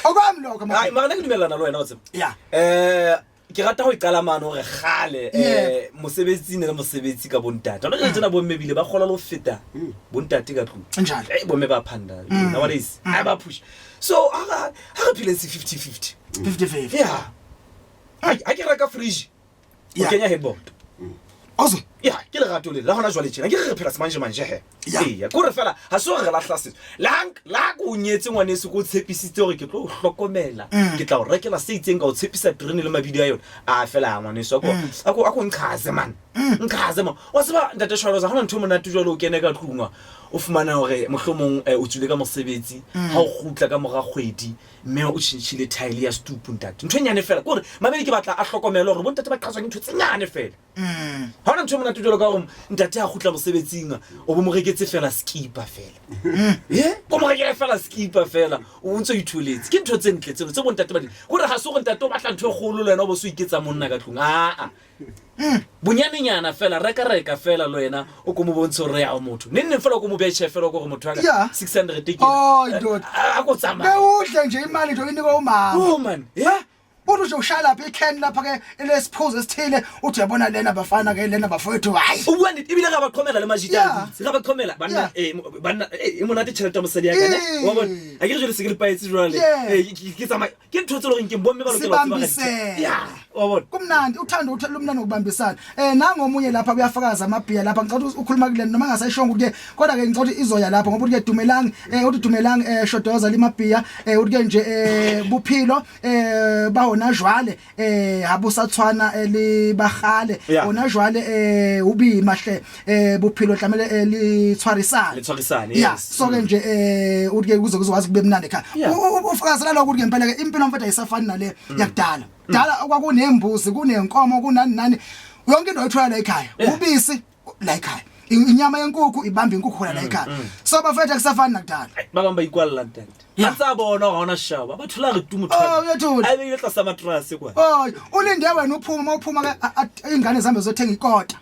okwami lokho hayi manje nginimelana lo wena uthi ke rata go iqala mano re gale mosebetsing le mosebetsi ka bontate lo tsena bo mmebile ba gola lo feta bontate ka tlu njalo bo me ba phanda nowadays I ba push so ha re phile 50-50 yeah I ke reka fridge o kenya headboard ozo ke le gato le la gona jwale tshena ke re phela manje he ko re fela ha so re la hlase la go nyetse ngwane se go tshepisitse gore ke tlo hlokomela ke tla o rekela se itseng ka o tshepisa drone le mabidi a yona a fela ngwane so ako nchaze man wa seba ntate shwalo za hona ntho mona tujwa lo kene ka tlungwa o fumana hore mohlomong o tsule ka mosebetsi ha o gutla ka moga kgwedi mme o tshintshile tile ya stupu ntate ntho nyane fela gore mabedi ke batla a hlokomela gore bontate ba qaswa ke ntho tsenyane fela ha hona ntho mona tujwa ka gore ntate a gutla mosebetsing o bo mo reketse fela skipa fela bo mo rekela fela skipa fela o ntse itholetse ke ntho tsentle tse bontate ba di gore ga se go ntate o batla ntho e golo le wena o bo se iketsa monna ka tlung bonyanenyana fela reka fela lo yena o ko mo bontsho re ya motho nne fela ko mo betche fela go motho wa 600 ticket a go tsama bewudle nje imali nje inika umama man uthi nje ushala lapha ican lapha ke lesiphuzo esithile uthi yabona lena bafana ke lena bafowethu hayi ubone ibile ga baqhomela le majita ga baqhomela bana imonate tšhelete mo sedi ya kana wa bona a ke jole sekele paetse jwale ke tsama ke ntotse lo nke bomme ba lo ke ba tsaba wa bona kumnandi uthanda uthela umnandi ngokubambisana nangomunye lapha kuyafakaza amabhiya lapha ngicela ukhuluma kule noma ngasayishonga ukuthi kodwa ke ngicela ukuthi izoya lapha ngoba uthi ke dumelang uthi dumelang shodoza limabhiya uthi ke nje buphilo ona jwale habusathwana libagale ona jwale ubi mahle buphilo hlamele litshwarisane so ke nje uthi ke kuzokwazi kube mnandi ekhaya ufakazela lokho ukuthi ngempela ke impilo mfethu ayisafani nale yakudala dala kwakunembuzi kunenkomo kunani nani yonke into oyithola la ekhaya ubisi la ekhaya inyama yenkukhu ibamba inkukhu la ekhaya so bafethu kusafani nakudala babamba ikwala ntante yatsabona hona shaba bathula re tumutho ayibile tla samatrase kwa ulinde wena uphuma ke ingane zambe zothenga ikota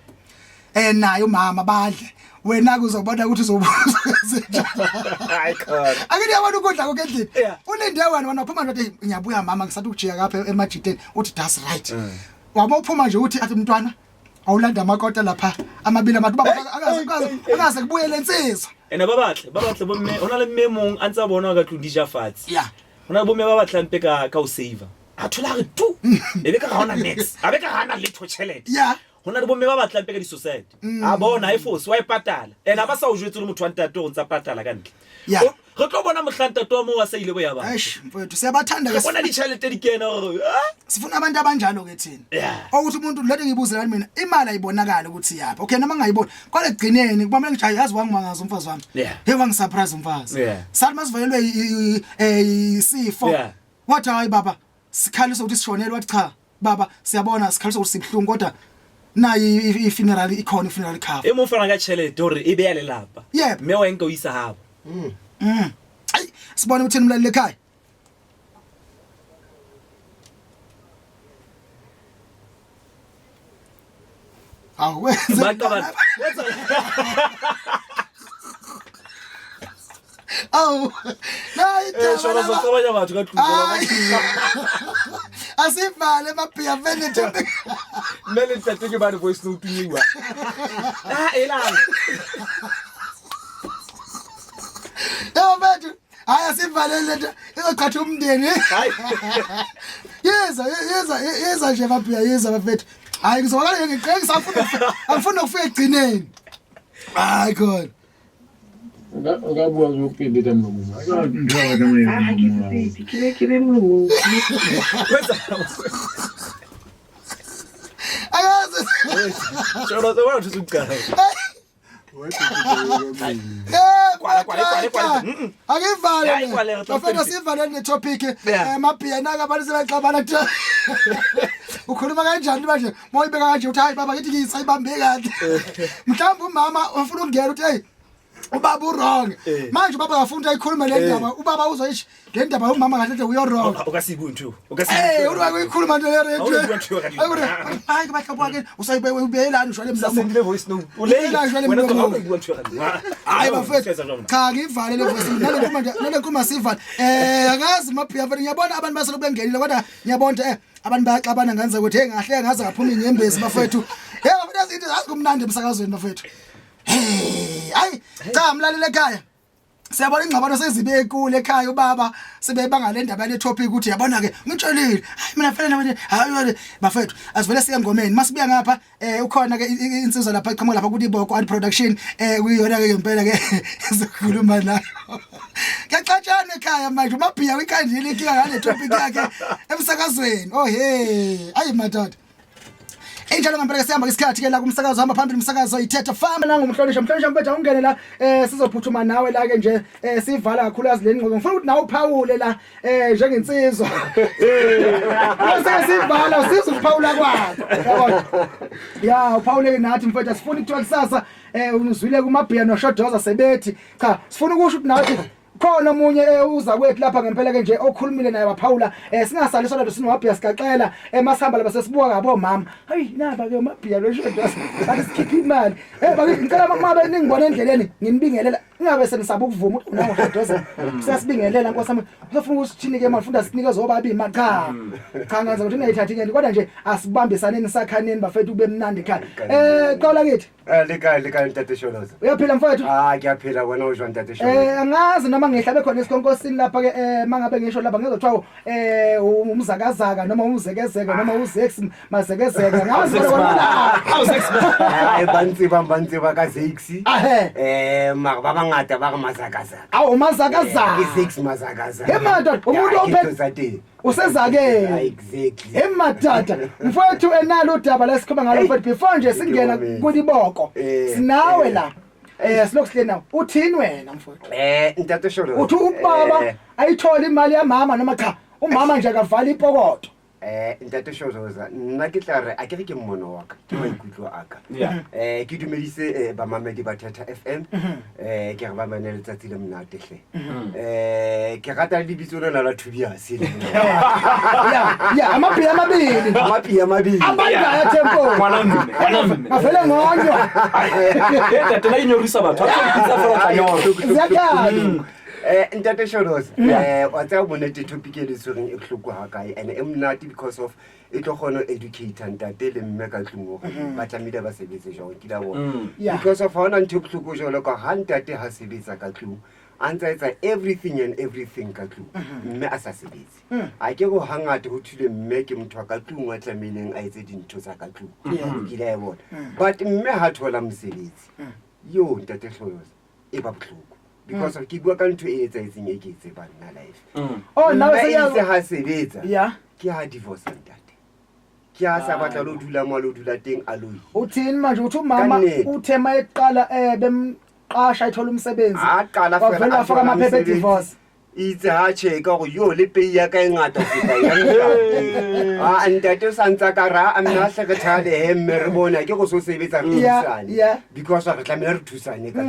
naye umama badle wena kuzobona ukuthi uzobuza Hayi khona. Akini yabona ukudla kokendlini ulinde wena uphuma nje ngiyabuya mama ngisathi ukujika lapha emajiteni uthi that's right waba uphuma nje uthi athi mntwana awulanda amakota lapha amabili abantu baba akaze kubuyele insizwa babatle bomme ona le memong antsa bona ka tlundija fatsi ona bomme ba batlang pe ka o saver a thola re tu ebe ka hona next abe ka hana letho chelete hona le bomme ba batlang pe ka di society a bona force wa ipatala ena ba sa o jwetse le motho wa ntate o ntsa patala ka ntle re tlo bona mohlanta to mo wa sa ile bo ya ba mfowethu siyabathanda ke bona di chelete di kena sifuna abantu abanjalo ke thina ukuthi umuntu lethe ngibuze la mina imali ayibonakala ukuthi yapha okay noma ngayibona kwale gcineni kuba mina ngijayi yazi wangimangaza umfazi wami he wangisurprise umfazi sathi masivelelwe isifo wathi hayi baba sikhaliso ukuthi sishonele wathi cha baba siyabona sikhaliso ukuthi sibhlungu kodwa nayi i-funeral ikhona i-funeral cover emufana ka chelete hore ibe ya lelapa mme wa enka o isa habo ay sibone uthini umlaleli ekhaya awenze oh nayi shona sokabanya bathu ka tlutla asivale mapia vele topic mele tsatseke ba re voice note nyiwa elana bathu haya sivalele nto izoqhatha umndeni hayi yeza nje mapia yeza bafethu hayi ngizokala ngiqingisafuna angifuna ukufika egcineni hayi khona Ngabuwa zokupindela mlomo. Kile mlomo. Ayazi. Shona so wena usuqala. Kwala. Akivale. Bafethu sivale le topic mapia naka abantu sebaxabana kuthi. Ukhuluma kanjani manje? Moyibeka kanje uthi hayi baba ngithi ngiyisayibambe kahle. Mhlawumbe umama ufuna ukungena uthi hey ubaba wrong manje ubaba afunda ikhuluma le ndaba ubaba uzoyishi le ndaba umama kahle uyo wrong ukasibuntu uba uyikhuluma nje le radio hayi bakho ke usayibeyelana ushwale sendile voice note ulela wena hayi bafethu cha ngivale le voice nale kuma sivale akazi maphiya mfana ngiyabona abantu baselo bengenile kodwa ngiyabona abantu bayaxabana nganze ukuthi hey ngahle ngaze ngaphuma inyembezi bafethu hey bafethu izinto zazikumnandi emsakazweni bafethu hayi cha mlaleli ekhaya siyabona ingxabano sezibe ekule ekhaya ubaba sebebanga le ndaba le topic ukuthi yabona ke ngitshelile hayi mina fanele manje hayi bafethu asivele siye ngomeni masibuya ngapha ukhona ke insizwa lapha iqhamuka lapha kuti Iboko ad production kuyona ke ngempela ke sizokhuluma nayo kuyaqhatshana ekhaya manje umabhiya wikhandile inkinga ngale topic yakhe emsakazweni oh hey ayi madod Enjalo ngempela ke sihamba isikhathi ke la kumsakazo hamba phambili umsakazo ithetha fama la ngomhlonishwa mfethu ungene la sizophuthuma nawe la ke nje sivala kakhulu yazileni ngoba ngifuna ukuthi nawe uphawule la njengensizwa sivala usiza ukuphawula kwakho yabona ya uphawule nathi mfethu asifuni ukuthiwa kusasa uzwile kumabhiya noshodoza sebethi cha sifuna ukusho ukuthi nawe khona omunye uza kwethu lapha ngempela ke nje okhulumile naye waphawula singasali sona sinomabhiya sikaxela masihamba la basesibuka ngabo mama hayi naba ke mabhiya lo shodoza bathi sikhipha imali bakithi ngicela mabe ningibona endleleni nginibingelela ingabe senisaba ukuvuma ukuthi nawo shodoza siyasibingelela nkosami usofuna usithini ke manje funda sinikeze obabi imali cha ngaze ukuthi ngayithathi ke kodwa nje asibambisaneni sakhaneni bafethu kube mnandi ekhaya qala kithi lika ntate Sholoza uyaphila mfowethu ngiyaphila wena uzwa ntate Sholoza angazi noma ngihlabe khona isikhonkosini lapha ke mangabe ngisho lapha ngizothiwa umzakazaka noma uzekezeka noma uzex mazekezeka ngazi bona bantsiba ka zex baba ngata ba mazakazaka awu mazakazaka izex mazakazaka emadoda umuntu ophethe usezake exactly emadada mfowethu enalo udaba la sikhuluma ngalo mfowethu before nje singena kuliboko sinawe la silokuhle nawo uthini wena mfowethu ntate Sholoza uthi ubaba ayithola imali yamama noma cha umama nje akavala ipokoto ntate Shozoza nna ke tla re a ke re ke mmono wa ka ke maikutlo a ka ke dumedise bamamedi ba Theta FM ke re ba manele letsatsi le monate hle ke rata lebitso lena la Tobias ya amaphiya amabili abanda ya tempo Mwana afele ngonyo ntate la inyorisa batho a tsitsa fela tanyoro zakalo ntate Shozoza wa tsa bonete topic e le tsoreng e hloko ha kae and emnati because of it tlo gona educator ntate le mme ka tlung ba tlamile ba sebetse jang ke la bona because of hona ntho hloko jalo ka ha ntate ha sebetsa ka tlung antsa everything and everything ka tlung mme a sa sebetse a ke go hangata ho thile mme ke motho ka tlung wa tlameleng a etse dintho tsa ka tlung ke la bona but mme ha thola mosebetsi yo ntate Shozoza e ba bohloko because of ke bua ka ntho e etsaetseng e ke tseba nna life now se ha sebetsa ke ha divorce ntate ke ha sa batla lo dula mo lo dula teng aloi uthini manje uthi umama uthema eqala bemqasha ithola umsebenzi aqala fela afaka amaphepha divorce itse ha cheka go yo le pay ya ka engata feta ya ntate sa ntsa ka ra amna secretary hemme re bona ke go so sebetsa re thusane because re tlamela re thusane ka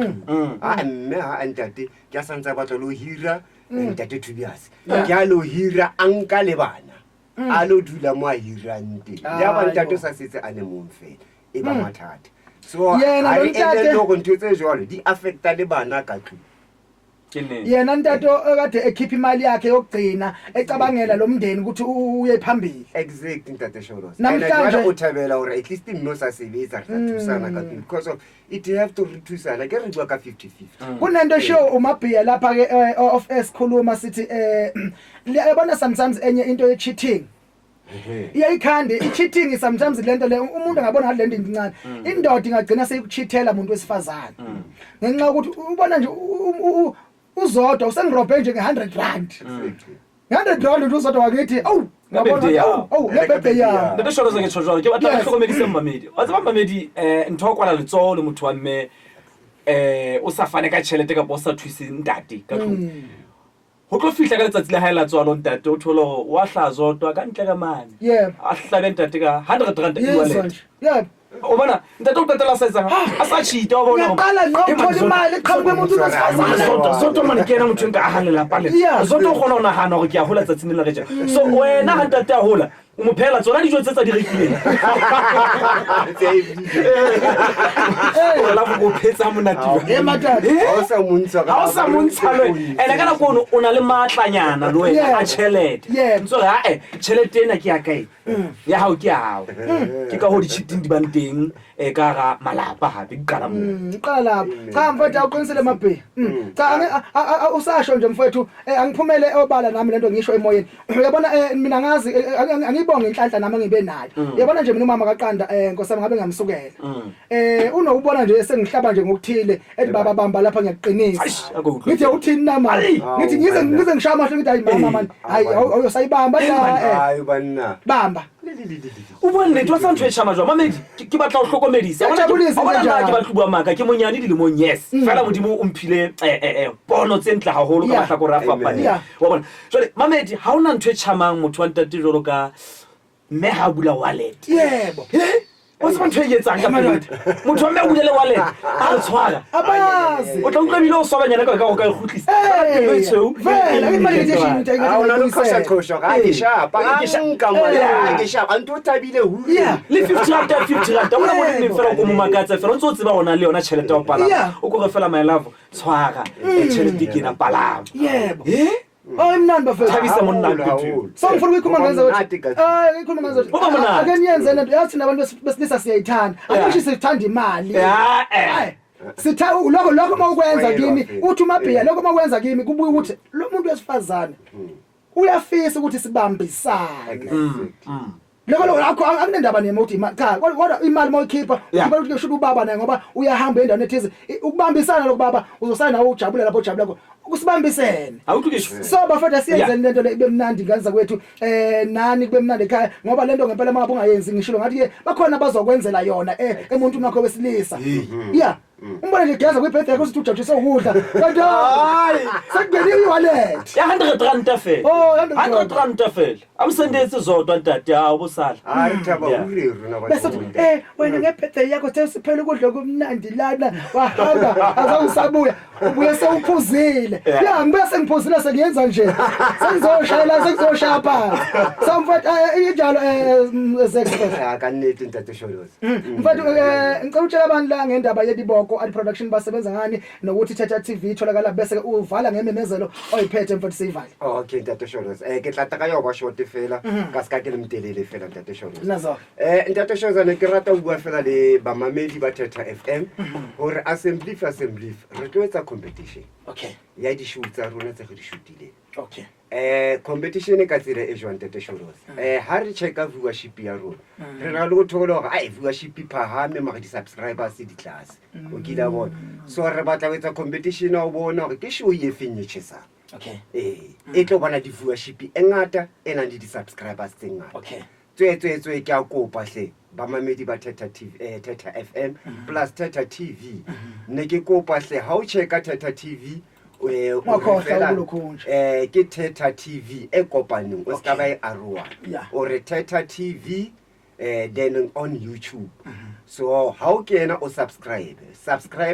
mme ha ntate ke sa ntsa batla lo hira ntate Tobias ke a lo hira anka le bana a lo dula mo a hirante ya ba ntate sa setse a le mong fela e ba mathata so a re ele lo go ntse jwalo di affecta le bana ka tlung yena ntato kade ekhipha imali yakhe yokugcina ecabangela lo mndeni ukuthi uye phambili exact ntate Shozoza namhlanje uthabela or at least ino sa sebetsa re thusana ka because of it have to thusana ke re bua ka 50-50 kunento show umabhiya lapha ke of esikhuluma sithi yabona sometimes enye into ye cheating iyayikhande i-cheating sometimes lento le umuntu angabona ngathi lento incane indoda ingagcina seyikuchithela umuntu wesifazane ngenxa ukuthi ubona nje uzodwa usengirobhe nje nge100 rand 100 rand uzodwa wakithi lebebe ya ntate Shozoza ke tshojwa ke batla go hlokomedisa mmamedi wa tsaba mmamedi ntho kwa la letso le motho wa mme o sa fane ka tšhelete ka bosa thusi ntate ka tlung ho tlo fihla ka letsatsi la hae la tswalo ntate o tholo wa hlazotwa ka ntle ka mane a hlabe ntate ka 100 rand e wallet o bona ntate o qetela sa etsa a sa cheat o bona qala no thola imali qhamuke umuntu wesifazane zoto mane ke ena motho nka halela pale zoto khona ona hana gore ke a hola tsatsing le reja so wena ha ntate a hola o mo phela tsona dijo tse tsa di rekileng la go phetsa monati matadi ha o sa montsha lo ena kana kono o na le matlanyana lo wena a chelete ntso ha chelete ena ke ya kae ya hao ke hao ke ka ho di cheating di banteng ka ga malapa ha di qala mo qala cha mfethu uqinisele mabhe cha usasho nje mfethu angiphumele obala nami lento ngisho emoyeni uyabona mina ngazi ngibonga inhlanhla nami ngibe nayo uyabona nje mina umama kaQanda nkosami ngabe ngamsukela unokubona nje sengihlaba nje ngokuthile ethi baba bamba lapha ngiyaqiqinisa ngithi uthini nama ngithi ngize ngishaya amahlo ngithi hayi mama man hayi awusayibamba hayi banna bamba ubone letwa sa ntwe chama jwa mamedi ke batla go hlokomedisa bona ke ba tlubua maka ke monyane di le mo yes fela modimo o mphile bono tse ntla haholo ka batla go rafa pani wa bona jole mamedi ha ona ntwe chamang motho wa ntate jolo ka mme ha bula wallet yebo o se ntwe yetsang ka mamedi motho wa mme o bula le wallet a tshwara abazi o tla utlwabile o sobanyana ka go ikhutlisa vela ke mali ke shinta a ona lo khosha ga ke shapa nka mola ke shapa nto tabile hu le 50 rand ona mo le fela go mo makatsa fela ntse o tseba ona le yona chelete wa pala o go fela my love tshwara chelete ke na pala yebo imnandi bafethu thabisa monna ngithu so ngifuna ukuyikhuluma ngenza ukuthi ngikhuluma ngenza ukuthi ake niyenze lento yathi nabantu besilisa siyayithanda angisho sithanda imali sitha lokho mawukwenza kimi uthi umabhiya lokho mawukwenza kimi kubuye ukuthi lo muntu wesifazane uyafisa ukuthi sibambisane lokho akho akunendaba nemothi cha kodwa imali mayikhipha kuba ukuthi kusho ubaba naye ngoba uyahamba endaweni ethize ukubambisana lokubaba uzosana nawe ujabule lapho ujabula kusibambisene awuthukisho so bafethu siyenze lento le ibe mnandi nganza kwethu nani kube mnandi ekhaya ngoba lento ngempela mangaba ungayenzi ngishilo ngathi bakhona bazokwenzela yona emuntu nakho wesilisa umbone ngigeza kwibirthday yakho sithi ujajise ukudla kanti hayi sekungene i-wallet ya 100 rand fela oh 100 rand fela amsendezi zodwa ntate hawo busala hayi thaba uliru na bese wena ngebirthday yakho the siphela ukudla kumnandi lana wahamba azangisabuya ubuye sewuphuzile ya ngibuye sengiphuzile sengiyenza nje sengizoshayela sengizoshaya phansi samfata injalo akaneti ntate Sholoza mfethu ngicela utshela abantu la ngendaba yediboko ad production basebenza ngani nokuthi Thetha TV itholakala bese uvala ngememezelo oyiphethe mfethu sivale okay ntate Sholoza ke tla taka yo ba short fela ka ska ke le mtelele fela ntate Sholoza nazo ntate Sholoza ne ke rata ho bua fela le ba mamedi ba Thetha FM hore assembly re tlo etsa competition okay ya di shoot tsa rona tse re di shootile okay competition ka tsela e jwang Tete Sholoza ha re checka viewership ya rona re na le go thola gore ai viewership phahame mara di subscribers di class o kila bona so re batla go etsa competition o bona gore ke show ye finyetshesa okay e tlo bona di viewership e ngata e nang le di subscribers tse ngata okay tswe ke a kopa hle ba mamedi ba Thetha TV Thetha FM plus Thetha TV ne ke kopa hle ha o checka Thetha TV ke Thetha TV e kopaneng o ska ba e arua o re Thetha TV then on YouTube so how kena o subscribe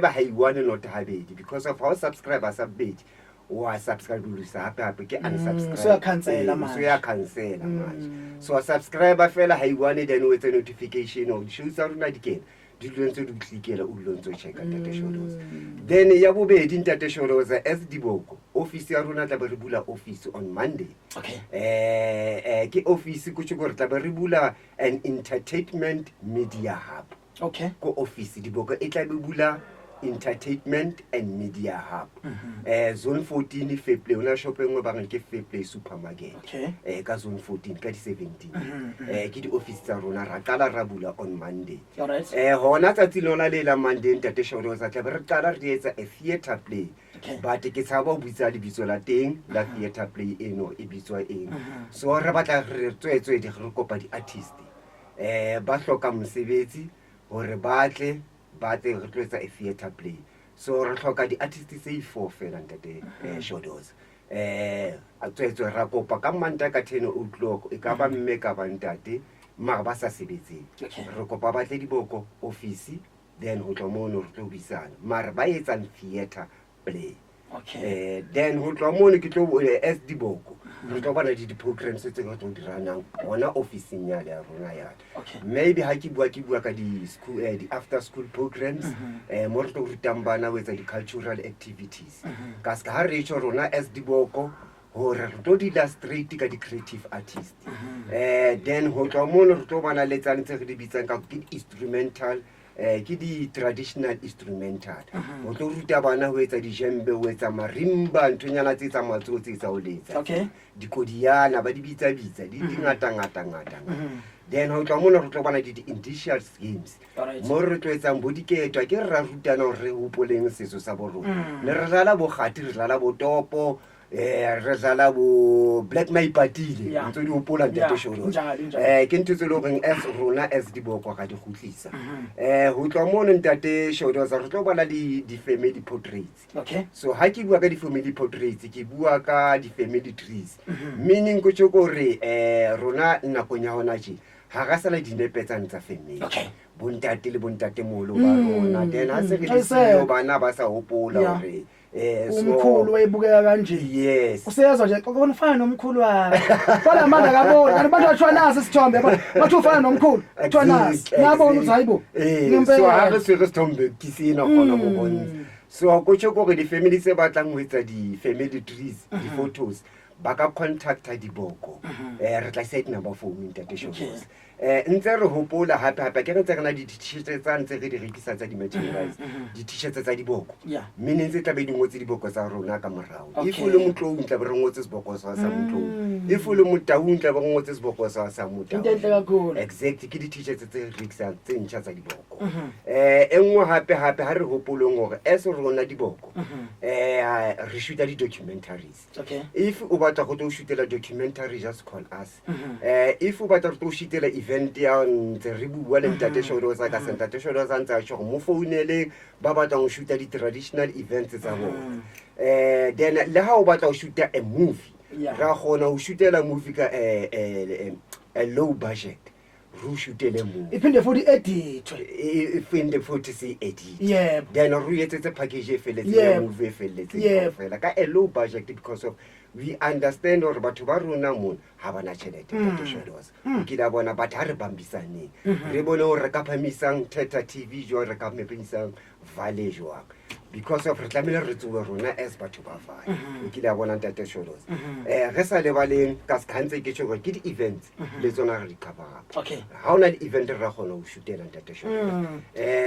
ha I want not habedi because of how subscribers submit wa subscribe ulisa hape ke unsubscribe so ya cancela manje so subscriber fela ha I want then with a notification of shows runa dikena di lwentse di klikela o lwentse checka Tete Sholoza then ya bobedi Ntate Sholoza as diboko office ya rona tla ba re bula office on Monday okay ke office go tshiko re tla ba re bula an entertainment media hub okay ko office diboko e tla be bula entertainment and media hub zone 14 Fairplay una shop engwe ba ke Fairplay supermarket okay ka zone 14 ka di 17 ke di office tsa rona ra kala ra bula on Monday alright hona tsatsi lona le la Monday Ntate Sholoza tla be re qala re etsa a theater play but ke tsaba o butsa le bitso la teng la theater play eno e bitswa eng so re batla re tswetswe di re kopa di artist ba hloka mosebetsi hore batle re tloetsa a theater play so re hloka di artists tse 4 fela Ntate Sholoza a tswetswe ra kopa ka Manta ka 10 o'clock e ka ba mme ka ba ntate mara ba sa sebetseng re kopa batle diboko office then ho tlo mono re tlo bisana mara ba etsang theater play okay then ho tlo mono ke tlo as diboko re tlo bana di programs tse go tlo diranang ona office nya le rona ya maybe ha ke bua ka di school di after school programs mo re tlo rutang bana with the cultural activities ka ska ha re tshoro rona as diboko hore re tlo di illustrate ka di creative artist then ho tlo mono re tlo bana letsane tse re di bitsang ka instrumental ke di traditional instrumental o tlo ruta bana ho etsa di jembe ho etsa marimba ntonyana tse tsa matsotsi tsa o letsa di kodiana ba di bitsa di ngata then ho tlo mona re tlo bana di initial games mo re tlo etsa bodiketwa ke ra rutana re hopoleng setso sa borona le re dlala bo khati re dlala bo topo re dlala bo black my patile ntse di hopola Ntate Sholoza ke ntse lo reng as rona as diboko ga di khutlisa ho tlo mona Ntate Sholoza re tlo bala di family portraits so ha ke bua ka di family portraits ke bua ka di family trees meaning go tshoko re rona nna go nya hona tshi ha ga sala dinepe tsa ntsa family bontate le bontate molo ba rona then ha se re le bana ba sa hopola hore umkhulu wayibukeka kanje yes useyazwa nje kokona ufana nomkhulu wakhe fala manje akabona kanti bantu bashwa nasi isithombe bathi ufana nomkhulu kuthiwa nasi ngiyabona ukuthi hayibo so ha re se re sithombe kisina khona mo bona so go tshoko re di family se batlang ho etsa di family trees di photos ba ka contacta diboko re tla set number phone Ntate Sholoza ntse re hopola hape ke re ntse rena di t-shirt tsa ntse re di rekisa tsa di materials di t-shirt tsa diboko mme ntse tla be di ngotse diboko tsa rona ka morao if le motlo o ntla be re ngotse seboko sa motlo if le motau ntla be ngotse seboko sa motau exactly ke di t-shirt tse rekisa tse ntšha tsa diboko engwe hape ha re hopolong hore es rona diboko re shoota di documentaries if o batla go tlo shootela documentary just call us if o batla go tlo shootela event ya ntse re bua le ntate Shodoza ka ntate Shodoza ntse a mo founele ba batla go shoota di traditional events tsa bona then le ha o batla go shoota a movie ra gona go shootela movie ka a low budget ru shootele movie iphinde futhi edithwe iphinde futhi si edit then ru yetsetse package e feletse ya movie e feletse fela ka a low budget because of we understand or batho ba rona mona ha bana tšhelete Ntate Shodoza ke la bona batho ha re bambisane re bone o re ka phamisang Theta TV jo re ka mepensang vale jwang because of re tlamile re tsoe rona as batho ba fana ke la bona Ntate Shodoza re sa le baleng ka skantse ke tshego ke di events le tsona re di cover up okay ha ona di event re gona o shootela Ntate Shodoza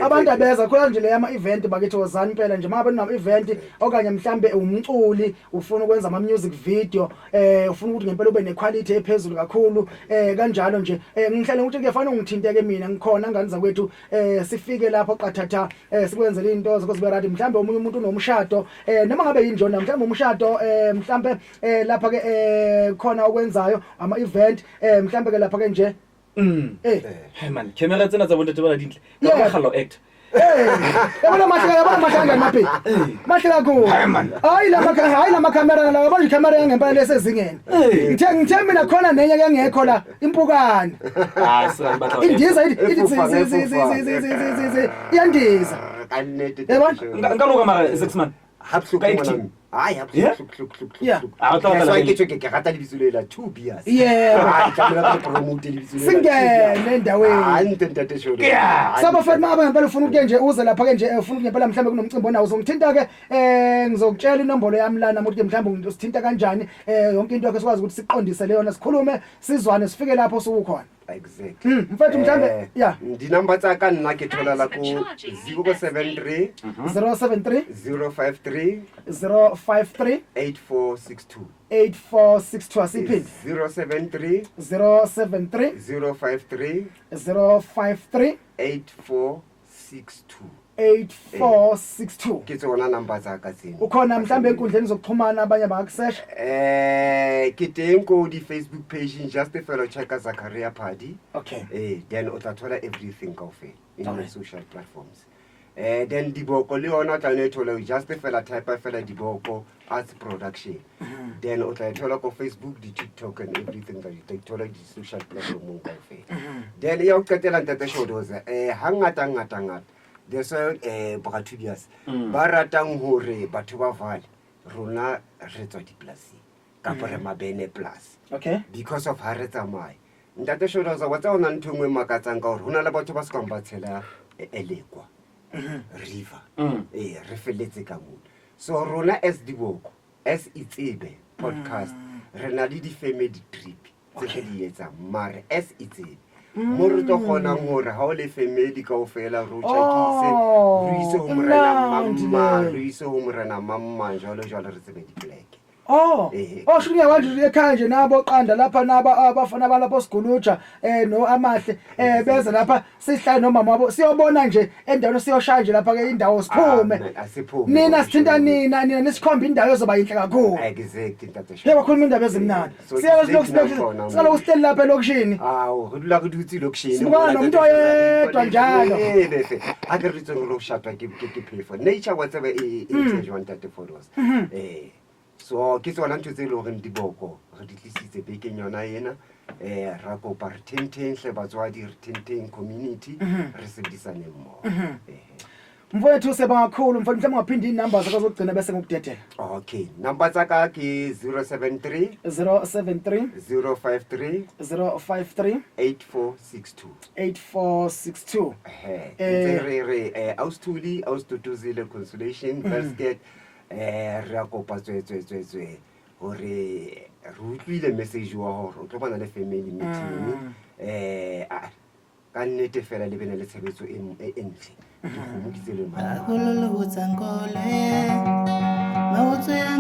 abantu abeza khona nje le yama event bakithi wozani phela nje manje benama event okanye mhlambe umculi ufuna ukwenza ama music video ufuna ukuthi ngempela ube ne quality ephezulu kakhulu kanjalo nje ngihlale ukuthi kuyafana ungithinteke mina ngikhona nganiza kwethu sifike lapho qathatha sikwenzele into zokuzibe right mhlambe omunye umuntu unomshado noma ngabe yinjona mhlambe umshado mhlambe lapha ke khona okwenzayo ama event mhlambe ke lapha ke nje hey man camera tsena tsa bontate bana dintle ka khalo act yabona mahlanga maphi mahle kakhulu hayi la camera la yabona camera yangempela lesezingeni ngithe mina khona nenye ke ngekho la impukane indiza iyandiza ngaloka mara 6 man habhluka mona hayi habhluka so ke tsheke ke rata lebitsulela 2 beers camera ke promote lebitsulela singene endaweni hayi Ntate Shodoza saba fana maba ngempela ufuna ukuthi nje uze lapha ke nje ufuna ngempela mhlambe kunomcimbi onawo uzongithinta ke ngizokutshela inombolo yami lana ukuthi mhlambe usithinta kanjani yonke into yakhe sikwazi ukuthi siqondise le yona sikhulume sizwane sifike lapho sokukhona exactly mfethu mhlambe di number tsa ka nna ke thola la ko 073 053 8462 asiphinde 073 053 8462 ke tsona number tsa ka tsena ukhona mhlambe enkundleni zokuxhumana abanye ba-access ke teng ko di Facebook page just fellow checker Zakaria Padi okay then o tla thola everything kaofela in the social platforms then Diboko le ona tla ne thola just fellow type fellow Diboko arts production then o tla thola ko Facebook di TikTok and everything that you take thola di social platform kaofela then ya o qetela Ntate Shodoza hangata there's Brakatubias ba ratang hore batho ba vale rona re tswa diplasi ka pore mabene plus okay because of ha re tsamaya Ntate Shodoza wa tsa ona nthongwe makatsang ka hore hona le batho ba se ka mbatshela elekwa river re feletse ka mo so rona as Diboko as Itsebe podcast re na le di family trip tse di etsa mare as Itsebe mo re to gona ngore ha o le family kaofela ro tshakise re ise ho morena mamma jalo re tsebe di pleke shukunya wanje ekhaya nje nabo qanda lapha naba abafana balapho siguluja no amahle beza lapha sihlala nomama wabo siyobona nje endaweni siyoshaya nje lapha ke indawo siphume nina sithinta nina nisikhomba indawo ezoba yinhle kakhulu exactly Ntate Shodoza bakhuluma indaba ezimnandi siyalo stela lapha lokishini udula kudutsi lokishini sibona umuntu oyedwa njalo ake re tsong lo shapa ke pay for nature whatever it is you want Ntate Shodoza so ke tsona ntse tse le gore Diboko re di tlisitse bekeng yona yena ra kopa re tenteng hle batswadi re tenteng community re sebedisane mmoho mfowethu seba kakhulu mfowethu mhlawumbe ngaphindi inumber zakho zokugcina bese ngokudedela okay number tsaka ke 073 053 8462 re Austutuzile consolation let's get re a kopa tswe hore re utlwile message wa hore o tlo bana le family meeting ka nnete fela le bene le tshebetso e ntle Akolo lo botsangole ma o tsaya